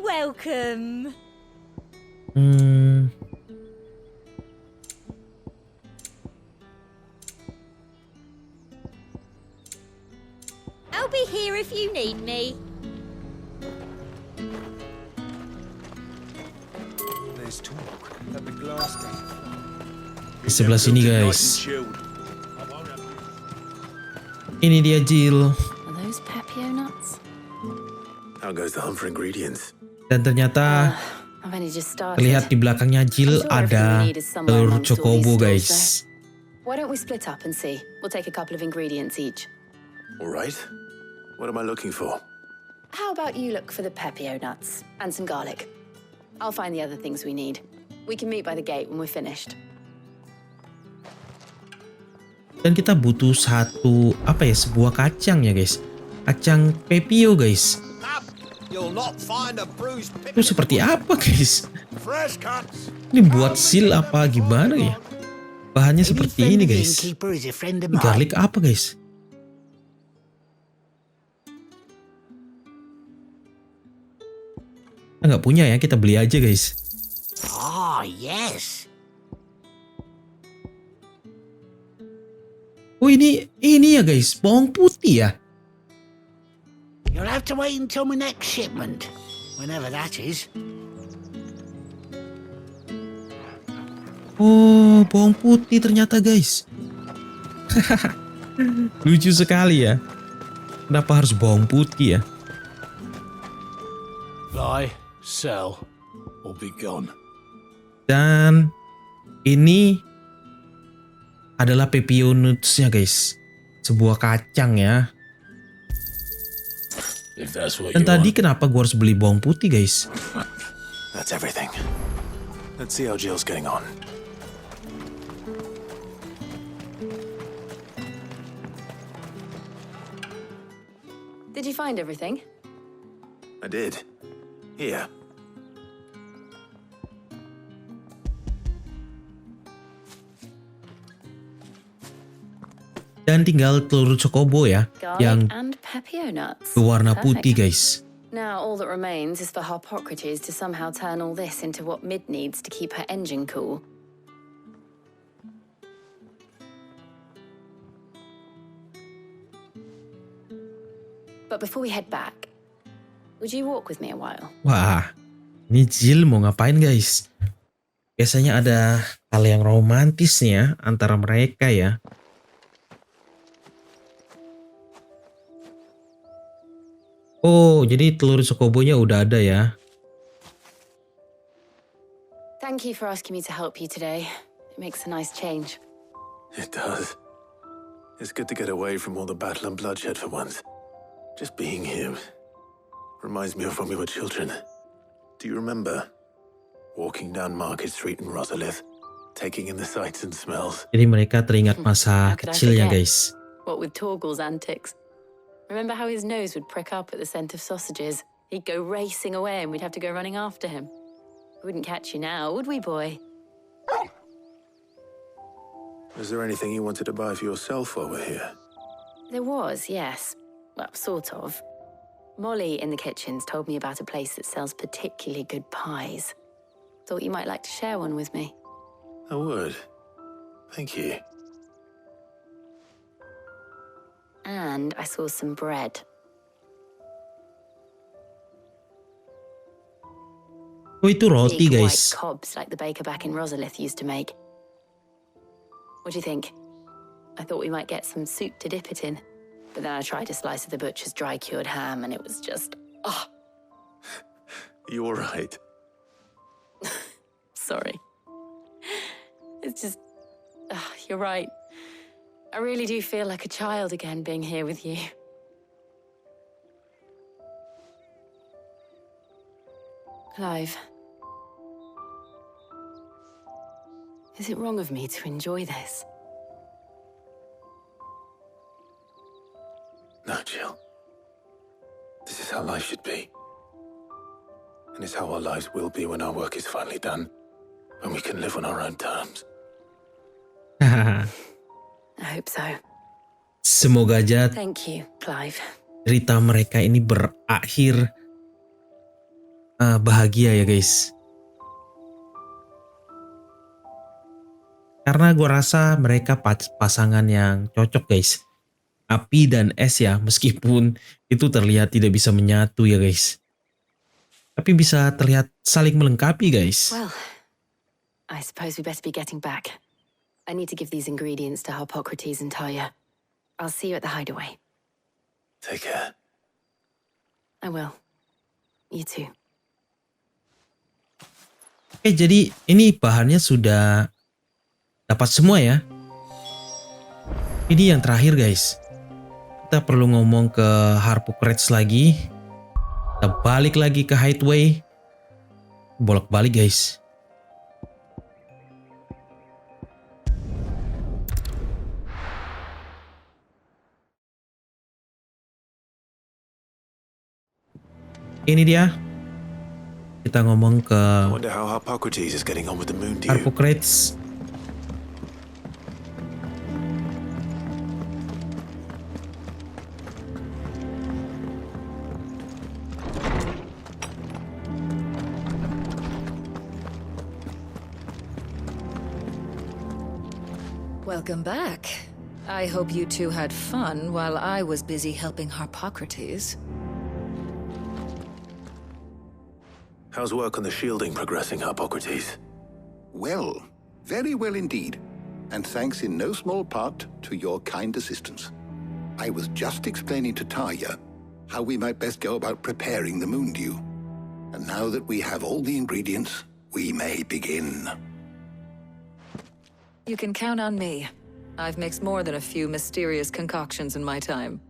M: Welcome. I'll be here if you need me.
N: There's talk that the glass
A: Di sebelah sini guys. Ini dia Jill.
K: Are those Pepio nuts?
C: How goes the hunt for ingredients?
A: Dan ternyata
K: I've only just started.
A: terlihat di belakangnya Jill ada telur chocobo guys.
K: Why don't we split up and see? We'll take a couple of ingredients each.
C: All right. What am I looking for?
K: How about you look for the Pepio nuts and some garlic? I'll find the other things we need. We can meet by the gate when we're finished.
A: Dan kita butuh sebuah kacang ya guys. Kacang pepio guys. Itu seperti apa guys? Ini buat seal apa gimana ya? Bahannya seperti ini guys. Garlic apa guys? Kita nggak punya ya, kita beli aja guys.
O: Oh, yes.
A: Oh ini ya guys, bawang putih ya.
O: You'll have to wait until my next shipment, whenever that is.
A: Oh, bawang putih ternyata guys. Lucu sekali ya. Kenapa harus bawang putih ya?
B: Buy, sell, or be gone.
A: Dan ini adalah pepio nuts-nya guys. Sebuah kacang ya.
B: if that's what
A: Dan
B: you
A: tadi
B: want.
A: kenapa gue harus beli bawang putih, guys?
C: That's everything. Let's see how Jill's getting on.
L: Did you find everything?
C: I did. Here.
A: Dan tinggal telur chocobo ya,
L: Garlic
A: yang
L: and pepio nuts.
A: berwarna
L: Perfect.
A: putih, guys.
L: Now all that remains is for Harpocrates to somehow turn all this into what Mid needs to keep her engine cool. But before we head back, would you walk with me a while?
A: Wah, ini Jill mau ngapain, guys? Biasanya ada hal yang romantis nih ya antara mereka ya. Oh, jadi telur chocobonya udah ada ya.
L: Thank you for asking me to help you today. It makes a nice change.
C: It does. It's good to get away from all the battle and bloodshed for once. Just being here reminds me of when we were children. Do you remember walking down Market Street in Rosalith, taking in the sights and smells?
A: Jadi mereka teringat masa
L: How could I
A: kecilnya,
L: forget?
A: guys.
L: What with Torgal's antics. Remember how his nose would prick up at the scent of sausages? He'd go racing away and we'd have to go running after him. We wouldn't catch you now, would we, boy?
C: Was there anything you wanted to buy for yourself while we're here?
L: There was, yes. Well, sort of. Molly in the kitchens told me about a place that sells particularly good pies. Thought you might like to share one with me.
C: I would. Thank you.
L: And I saw some bread.
A: Oh, itu roti,
L: Big
A: guys.
L: white cobs like the baker back in Rosalith used to make. What do you think? I thought we might get some soup to dip it in. But then I tried a slice of the butcher's dry-cured ham and it was just... Oh,
C: You're right.
L: sorry. It's just... you're right. I really do feel like a child again being here with you. Clive. Is it wrong of me to enjoy this?
C: No, Jill. This is how life should be. And it's how our lives will be when our work is finally done. When we can live on our own terms.
L: I hope so.
A: Semoga aja
L: Thank you, Clive.
A: cerita mereka ini berakhir bahagia ya, guys. Karena gue rasa mereka pasangan yang cocok, guys. Api dan es ya, meskipun itu terlihat tidak bisa menyatu ya, guys. Tapi bisa terlihat saling melengkapi, guys.
L: Well, I suppose we better be getting back. I need to give these ingredients to Harpocrates and Talia. I'll see you at the hideaway.
C: Take care.
L: I will. You too.
A: Oke, jadi ini bahannya sudah dapat semua ya. Ini yang terakhir, guys. Kita perlu ngomong ke Harpocrates lagi. Kita balik lagi ke hideaway. Bolak-balik, guys. Ini dia. Kita ngomong ke
C: I wonder how Harpocrates is getting on with the moon dew.
A: Harpocrates.
L: Welcome back. I hope you two had fun while I was busy helping Harpocrates.
C: How's work on the shielding progressing, Harpocrates?
F: Well, very well indeed. And thanks in no small part to your kind assistance. I was just explaining to Talia how we might best go about preparing the moon dew. And now that we have all the ingredients, we may begin.
L: You can count on me. I've mixed more than a few mysterious concoctions in my time.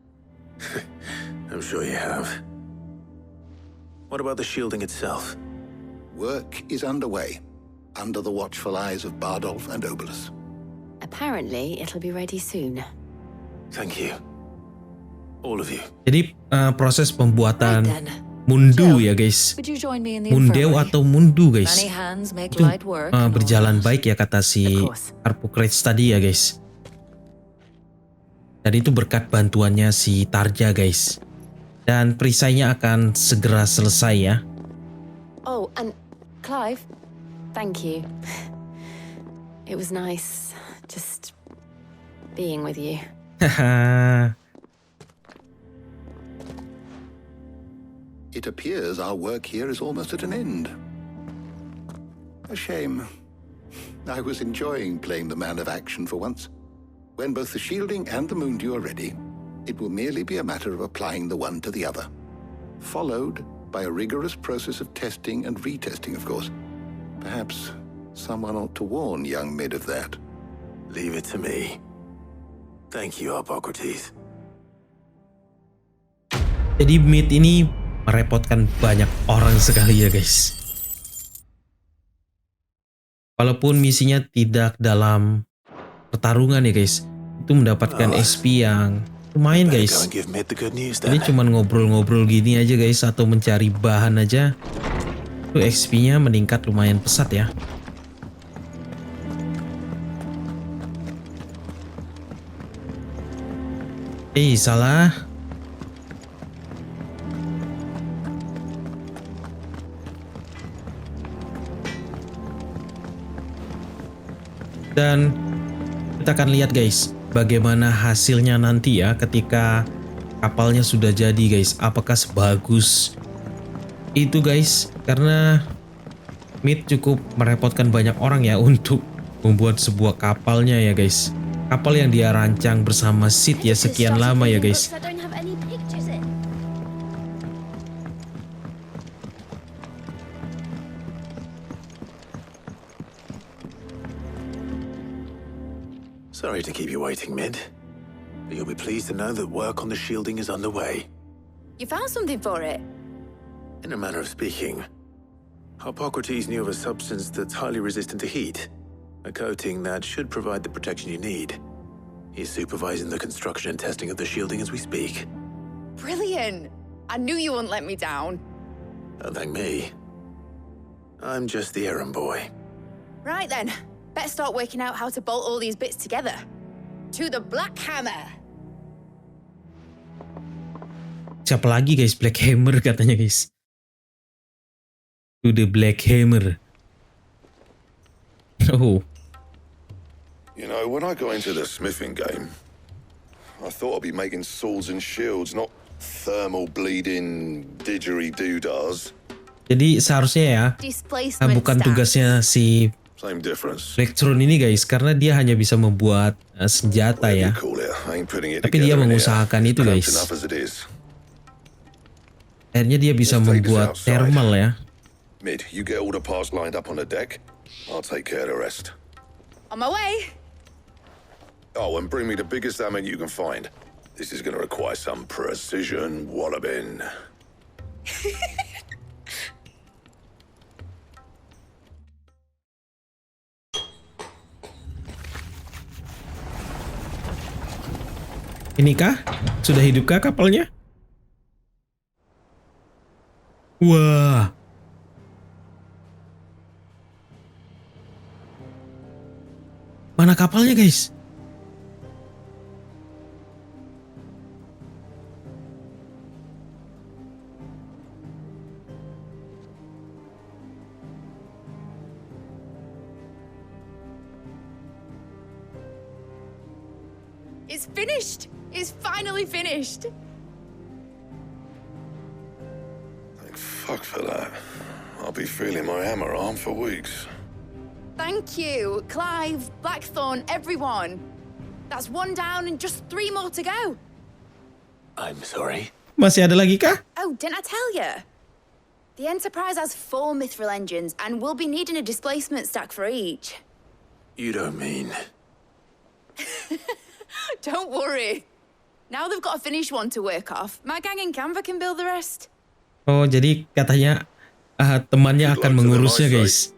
C: I'm sure you have. What about the shielding itself?
F: Work is underway, under the watchful eyes of Bardolph and Obolus.
L: Apparently, it'll be ready soon.
C: Thank you. All of you.
A: Jadi proses pembuatan mundu ya guys. Mundeu atau mundu guys. Itu berjalan baik ya kata si Harpocrates tadi ya guys. Dan itu berkat bantuannya si Tarja guys. Dan perisainya akan segera selesai ya.
L: Oh, and Clive, thank you. It was nice just being with you.
F: It appears our work here is almost at an end. A shame. I was enjoying playing the man of action for once. When both the shielding and the Moondew are ready, it will merely be a matter of applying the one to the other. Followed by a rigorous process of testing and retesting, of course. Perhaps someone ought to warn young Mid of that.
C: Leave it to me. Thank you, Harpocrates.
A: Jadi Mid ini merepotkan banyak orang sekali ya guys. Walaupun misinya tidak dalam pertarungan ya guys, itu mendapatkan SP yang lumayan guys. Ini cuma ngobrol-ngobrol gini aja guys, atau mencari bahan aja, itu XP-nya meningkat lumayan pesat ya. Salah. Dan kita akan lihat guys bagaimana hasilnya nanti ya ketika kapalnya sudah jadi guys. Apakah sebagus itu guys? Karena Mid cukup merepotkan banyak orang ya untuk membuat sebuah kapalnya ya guys. Kapal yang dia rancang bersama Sid ya sekian lama ya guys.
C: Sorry to keep you waiting, Mid. But you'll be pleased to know that work on the shielding is underway.
I: You found something for it?
C: In a manner of speaking, Harpocrates knew of a substance that's highly resistant to heat, a coating that should provide the protection you need. He's supervising the construction and testing of the shielding as we speak.
I: Brilliant! I knew you wouldn't let me down.
C: Don't thank me. I'm just the errand boy.
I: Right then. Better start working out how to bolt all these bits together. To the Black Hammer!
A: Siapa lagi guys? Black Hammer katanya guys. To the Black Hammer. Oh.
J: You know, when I got into the smithing game, I thought I'd be making swords and shields, not thermal bleeding didgeridoo-dahs.
A: Jadi seharusnya ya, bukan tugasnya si Electron ini guys, karena dia hanya bisa membuat senjata ya. Tapi dia mengusahakan itu guys. Akhirnya dia bisa membuat thermal ya.
J: Mid, you get all the parts lined up on the deck. I'll take care of the rest.
I: On my way.
J: Oh, and bring me the biggest hammer you can find. This is going to require some precision walloping.
A: Inikah? Sudah hidupkah kapalnya? Wah. Mana kapalnya guys?
I: It's finished! It's finally finished!
J: Thank fuck for that. I'll be feeling my hammer arm for weeks.
I: Thank you, Clive, Blackthorn, everyone. That's one down and just 3 more to go.
C: I'm sorry.
A: Masih ada lagi kah?
I: Oh, didn't I tell you? The Enterprise has 4 mithril engines and we'll be needing a displacement stack for each.
C: You don't mean...
I: Don't worry. Now they've got a finished one to work off, my gang in Canva can build the rest.
A: Oh, jadi katanya temannya akan mengurusnya, guys.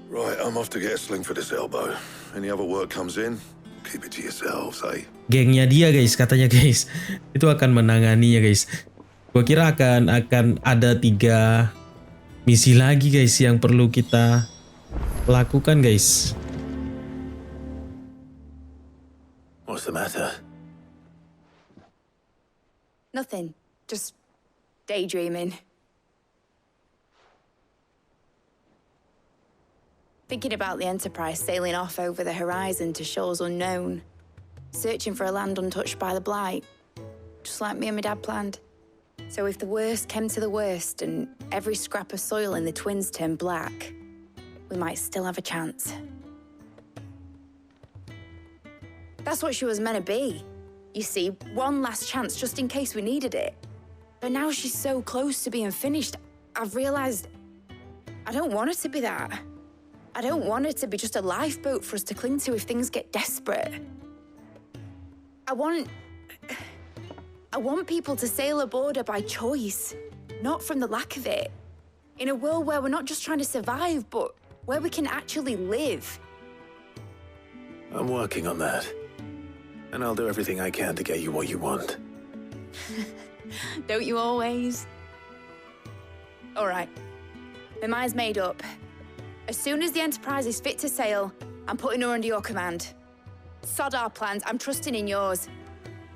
J: Right, I'm off to get a sling for this elbow. Any other work comes in, keep it to yourselves, eh?
A: Gengnya dia, guys, katanya, guys. Itu akan menanganinya, guys. Gua kira akan ada 3 misi lagi, guys, yang perlu kita lakukan, guys.
C: What's the matter?
I: Nothing. Just daydreaming. Thinking about the Enterprise sailing off over the horizon to shores unknown. Searching for a land untouched by the blight. Just like me and my dad planned. So if the worst came to the worst and every scrap of soil in the Twins turned black, we might still have a chance. That's what she was meant to be. You see, one last chance just in case we needed it. But now she's so close to being finished, I've realized I don't want it to be that. I don't want it to be just a lifeboat for us to cling to if things get desperate. I want people to sail aboard her by choice, not from the lack of it. In a world where we're not just trying to survive, but where we can actually live.
C: I'm working on that. And I'll do everything I can to get you what you want.
I: Don't you always? All right. My mind's made up. As soon as the Enterprise is fit to sail, I'm putting her under your command. Sod our plans, I'm trusting in yours.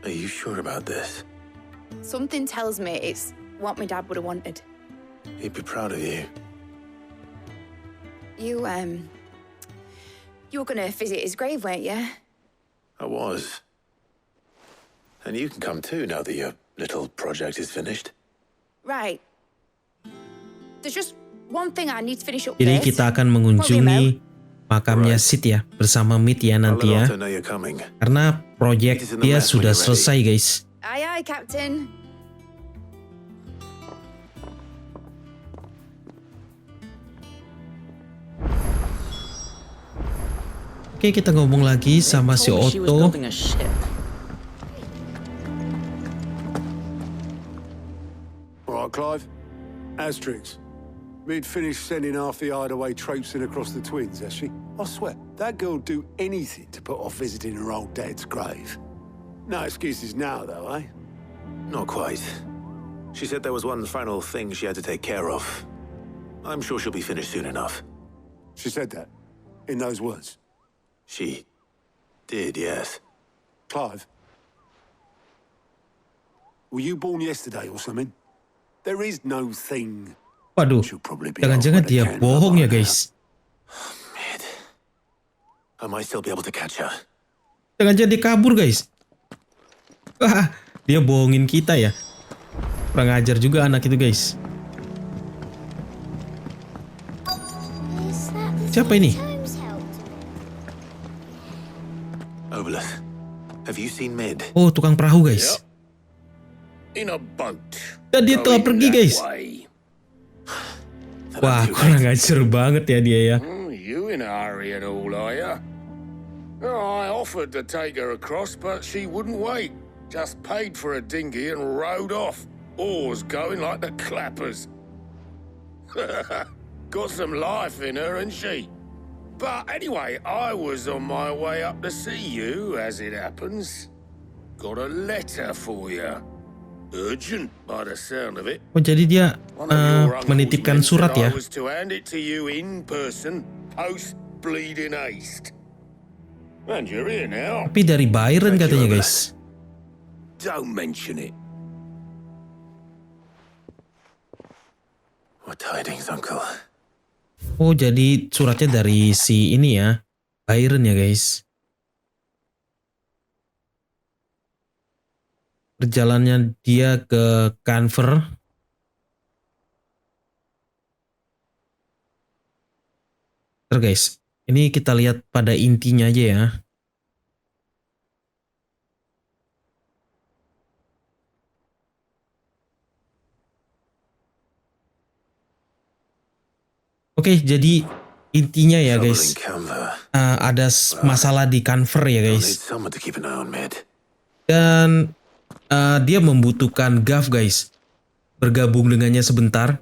C: Are you sure about this?
I: Something tells me it's what my dad would have wanted.
C: He'd be proud of you.
I: You were gonna visit his grave, weren't you?
C: I was. And you can come too now that your little project is finished.
I: Right. There's just one thing I need to finish up
A: Jadi
I: first.
A: kita akan mengunjungi makamnya Sid ya, bersama Meet ya nanti ya. Karena proyek dia sudah selesai, guys.
I: Aye, aye, Captain.
A: Oke, kita ngomong lagi sama si Otto.
B: All right, Clive. Asterix. We'd finished sending half the hideaway traipsing across the Twins, has she? I swear, that girl'd do anything to put off visiting her old dad's grave. No excuses now, though, eh?
C: Not quite. She said there was one final thing she had to take care of. I'm sure she'll be finished soon enough.
B: She said that? In those words?
C: She did, yes.
B: Clive? Were you born yesterday or something? There is no thing.
A: Waduh, jangan-jangan dia bohong ya, guys.
C: I might still be able to catch her.
A: Jangan-jangan dia kabur, guys. Wah, dia bohongin kita ya. Kurang ajar juga anak itu, guys. Siapa ini?
C: Obelus, have you seen Mid?
A: Oh, tukang perahu, guys.
J: In a boat.
A: Dan dia telah pergi, guys. Wah, kurang ajar banget ya dia ya.
J: You in a hurry at all, are ya? I offered to take her across, but she wouldn't wait. Just paid for a dinghy and rowed off. Oars going like the clappers. Got some life in her, ain't she? But anyway, I was on my way up to see you, as it happens. Got a letter for you. Urgent by the sound of it.
A: Oh, jadi dia menitipkan surat ya.
J: I was to hand it to you in person, post bleeding haste. And you're here now.
A: Tapi dari Byron katanya, guys.
J: Don't mention it.
C: What tidings, Uncle?
A: Oh, jadi suratnya dari si ini ya, Byron ya, guys. Perjalanannya dia ke Canver. Terus, guys, ini kita lihat pada intinya aja ya. Oke, jadi intinya ya, guys, ada masalah di Canver ya, guys. Dan dia membutuhkan Gav, guys. bergabung dengannya sebentar,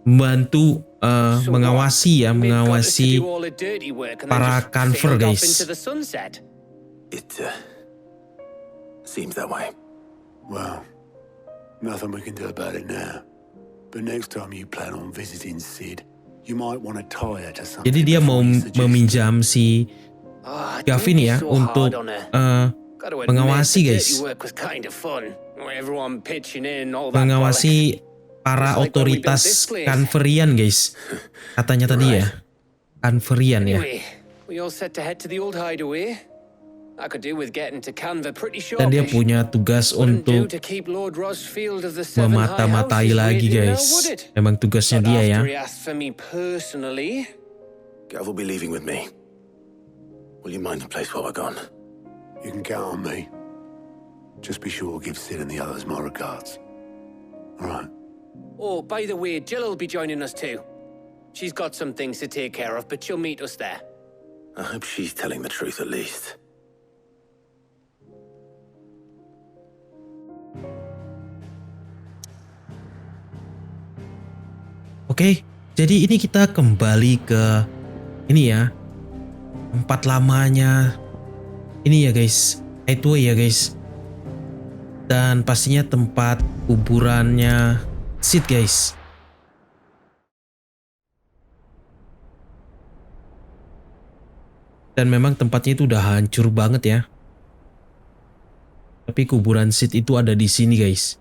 A: membantu mengawasi para conver guys.
C: It seems that way.
B: Well, nothing we can do about it now. But next time you plan on visiting Sid, you might want to tie her to something.
A: Jadi dia mau meminjam si Gavin ya untuk mengawasi guys. Mengawasi para otoritas Converian guys. Katanya tadi ya. Converian ya. Dan dia punya tugas untuk memata-matai lagi guys. Memang tugasnya dia ya.
C: Gav will be leaving with me. Will you mind the place while we're gone?
B: You can count on me. Just be sure to give Sid and the others my regards. All right.
D: Oh, by the way, Jill will be joining us too. She's got some things to take care of, but she'll meet us there.
C: I hope she's telling the truth at least.
A: Oke, jadi ini kita kembali ke ini ya, tempat lamanya ini ya guys, Hideaway ya guys, dan pastinya tempat kuburannya Sid guys. Dan memang tempatnya itu udah hancur banget ya, tapi kuburan Sid itu ada di sini guys.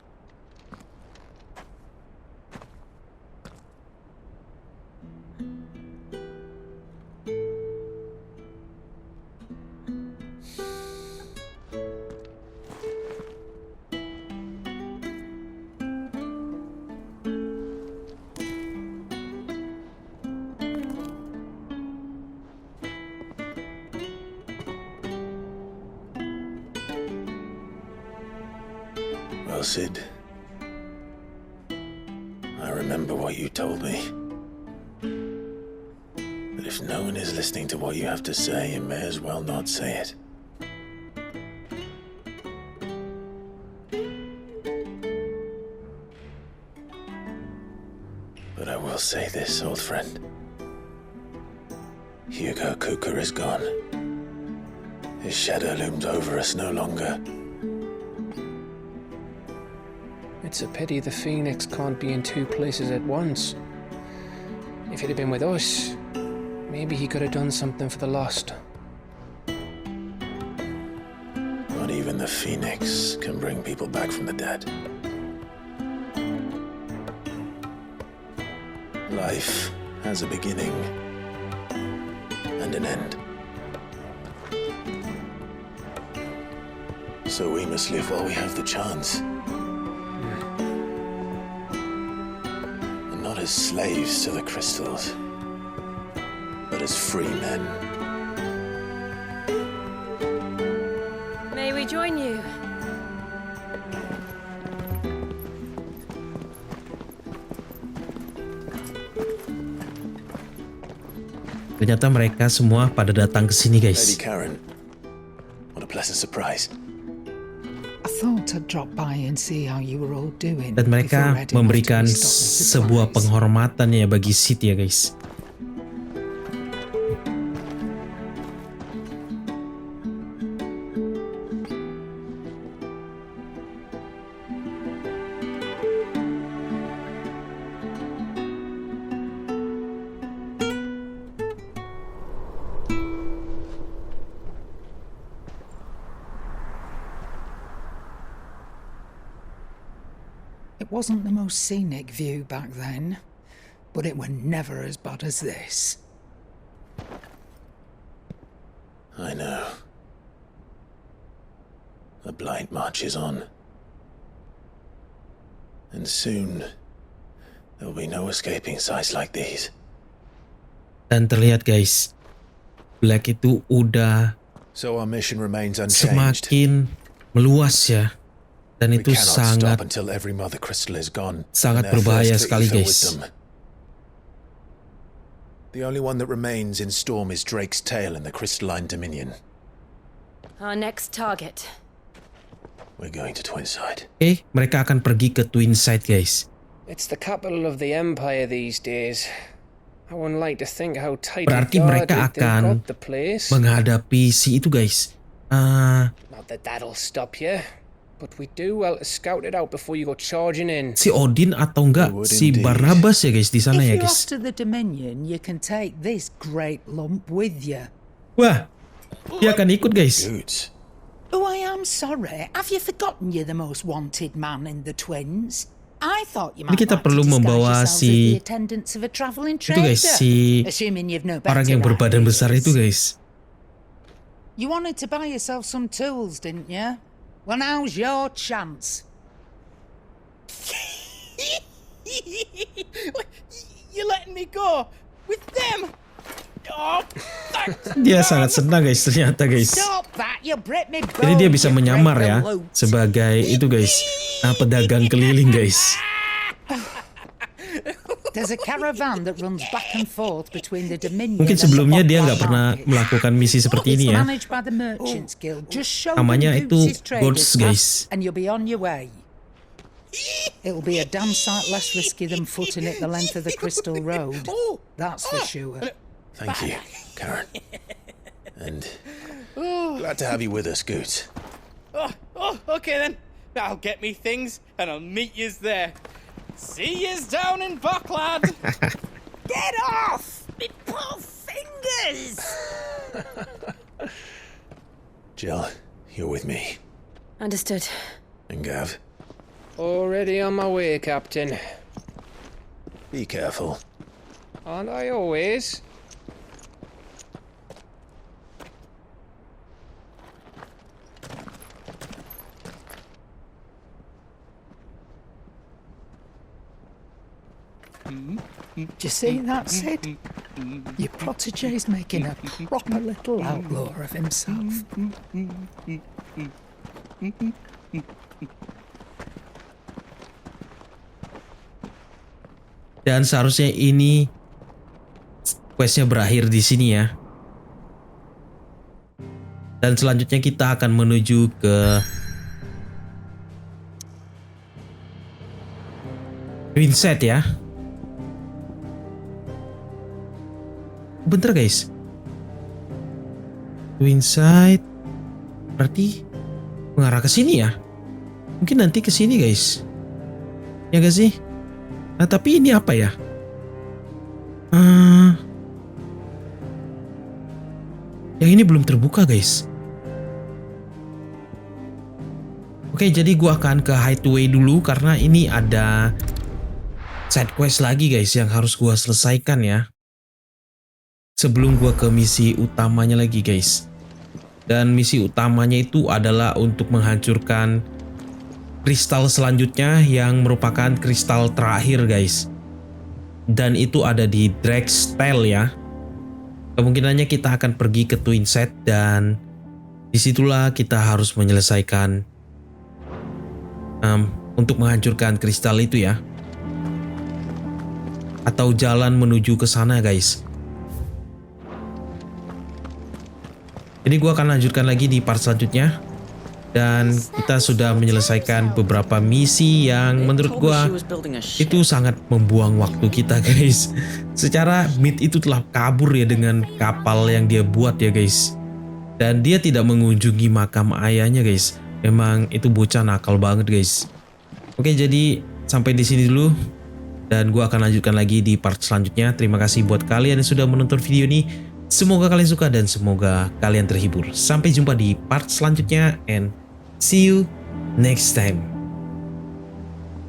C: Well, Sid, I remember what you told me. But if no one is listening to what you have to say, you may as well not say it. But I will say this, old friend. Hugo Kupka is gone. His shadow looms over us no longer.
D: It's a pity the Phoenix can't be in two places at once. If he'd have been with us, maybe he could have done something for the lost.
C: Not even the Phoenix can bring people back from the dead. Life has a beginning and an end. So we must live while we have the chance. And not as slaves to the crystals, but as free men.
K: May we join you?
A: Ternyata mereka semua pada datang ke sini, guys.
C: Lady Karen, what a pleasant surprise.
H: I thought I'd drop by and see how you were all doing.
A: Dan mereka memberikan sebuah penghormatan ya bagi Sid ya, guys.
H: It wasn't the most scenic view back then, but it were never as bad as this.
C: I know. The blight marches on. And soon, there will be no escaping sights like these.
A: Dan terlihat, guys, Black itu udah
C: So our mission remains unchanged.
A: Semakin meluas ya. Dan itu sangat berbahaya sekali, guys.
C: The only one that remains in Storm is Drake's tail in the crystalline dominion.
K: Our next target.
C: We're going to Twinside.
A: Mereka akan pergi ke Twinside, guys.
D: It's the capital of the empire these days. I wouldn't like to think how tightly
A: Berarti mereka
D: guarded they
A: akan
D: got the place.
A: menghadapi si itu guys.
D: Not that that'll stop you, but we do well to scout it out before you go charging in.
A: Si Odin atau enggak si Barnabas ya guys di sana ya
H: If you're
A: guys.
H: off to the Dominion, you can take this great lump with you.
A: Wah, dia akan ikut guys.
H: Oh, I am sorry. Have you forgotten you're the most wanted man in the Twins? I thought you
A: Ini
H: might
A: kita
H: like
A: perlu
H: to disguise
A: membawa
H: yourselves as
A: si
H: the attendants of a traveling
A: itu
H: trader.
A: guys, si
H: Assuming you've no
A: orang
H: better
A: yang berbadan
H: ideas.
A: besar itu guys.
H: You wanted to buy yourself some tools, didn't you? Well, now's your chance.
P: You're letting me go with them? Oh,
A: Dia sangat senang guys ternyata guys.
H: Stop that, you break me
A: Jadi dia bisa menyamar ya sebagai itu guys, pedagang keliling guys.
H: There's a caravan that runs back and forth between the Dominion.
A: Mungkin sebelumnya dia nggak pernah melakukan misi seperti ini ya.
H: Managed by the Merchants Guild. Just show
A: Namanya
H: them
A: itu
H: Boots' traders
A: Gods guys.
H: path and you'll be on your way. It'll be a damn sight less risky than footing it the length of the Crystal Road. That's for sure.
C: Thank you, Karen. And glad to have you with us, Goot.
P: Okay then. I'll get me things and I'll meet yous there. See yous down in Bucklad.
H: Get off! Me poor fingers!
C: Jill, you're with me.
K: Understood.
C: And Gav,
D: Already on my way, Captain.
C: be careful.
D: Aren't I always?
H: Do you see that, Sid? Your protege's making a proper little outlaw of himself.
A: Dan seharusnya ini questnya berakhir di sini ya. Dan selanjutnya kita akan menuju ke Twinset ya. Bentar guys. Twinset berarti mengarah ke sini ya. Mungkin nanti ke sini guys. Ya gak sih? Nah tapi ini apa ya? Yang ini belum terbuka guys. Oke, jadi gua akan ke Hideaway dulu karena ini ada side quest lagi guys yang harus gua selesaikan ya. Sebelum gua ke misi utamanya lagi guys. Dan misi utamanya itu adalah untuk menghancurkan kristal selanjutnya yang merupakan kristal terakhir guys. Dan itu ada di Kristal ya. Kemungkinannya kita akan pergi ke Twinset dan disitulah kita harus menyelesaikan untuk menghancurkan kristal itu ya. Atau jalan menuju ke sana guys. Jadi gua akan lanjutkan lagi di part selanjutnya. Dan kita sudah menyelesaikan beberapa misi yang menurut gua itu sangat membuang waktu kita guys. Secara Mid itu telah kabur ya dengan kapal yang dia buat ya guys. Dan dia tidak mengunjungi makam ayahnya guys. Memang itu bocah nakal banget guys. Oke, jadi sampai di sini dulu. Dan gua akan lanjutkan lagi di part selanjutnya. Terima kasih buat kalian yang sudah menonton video ini. Semoga kalian suka dan semoga kalian terhibur. Sampai jumpa di part selanjutnya and see you next time.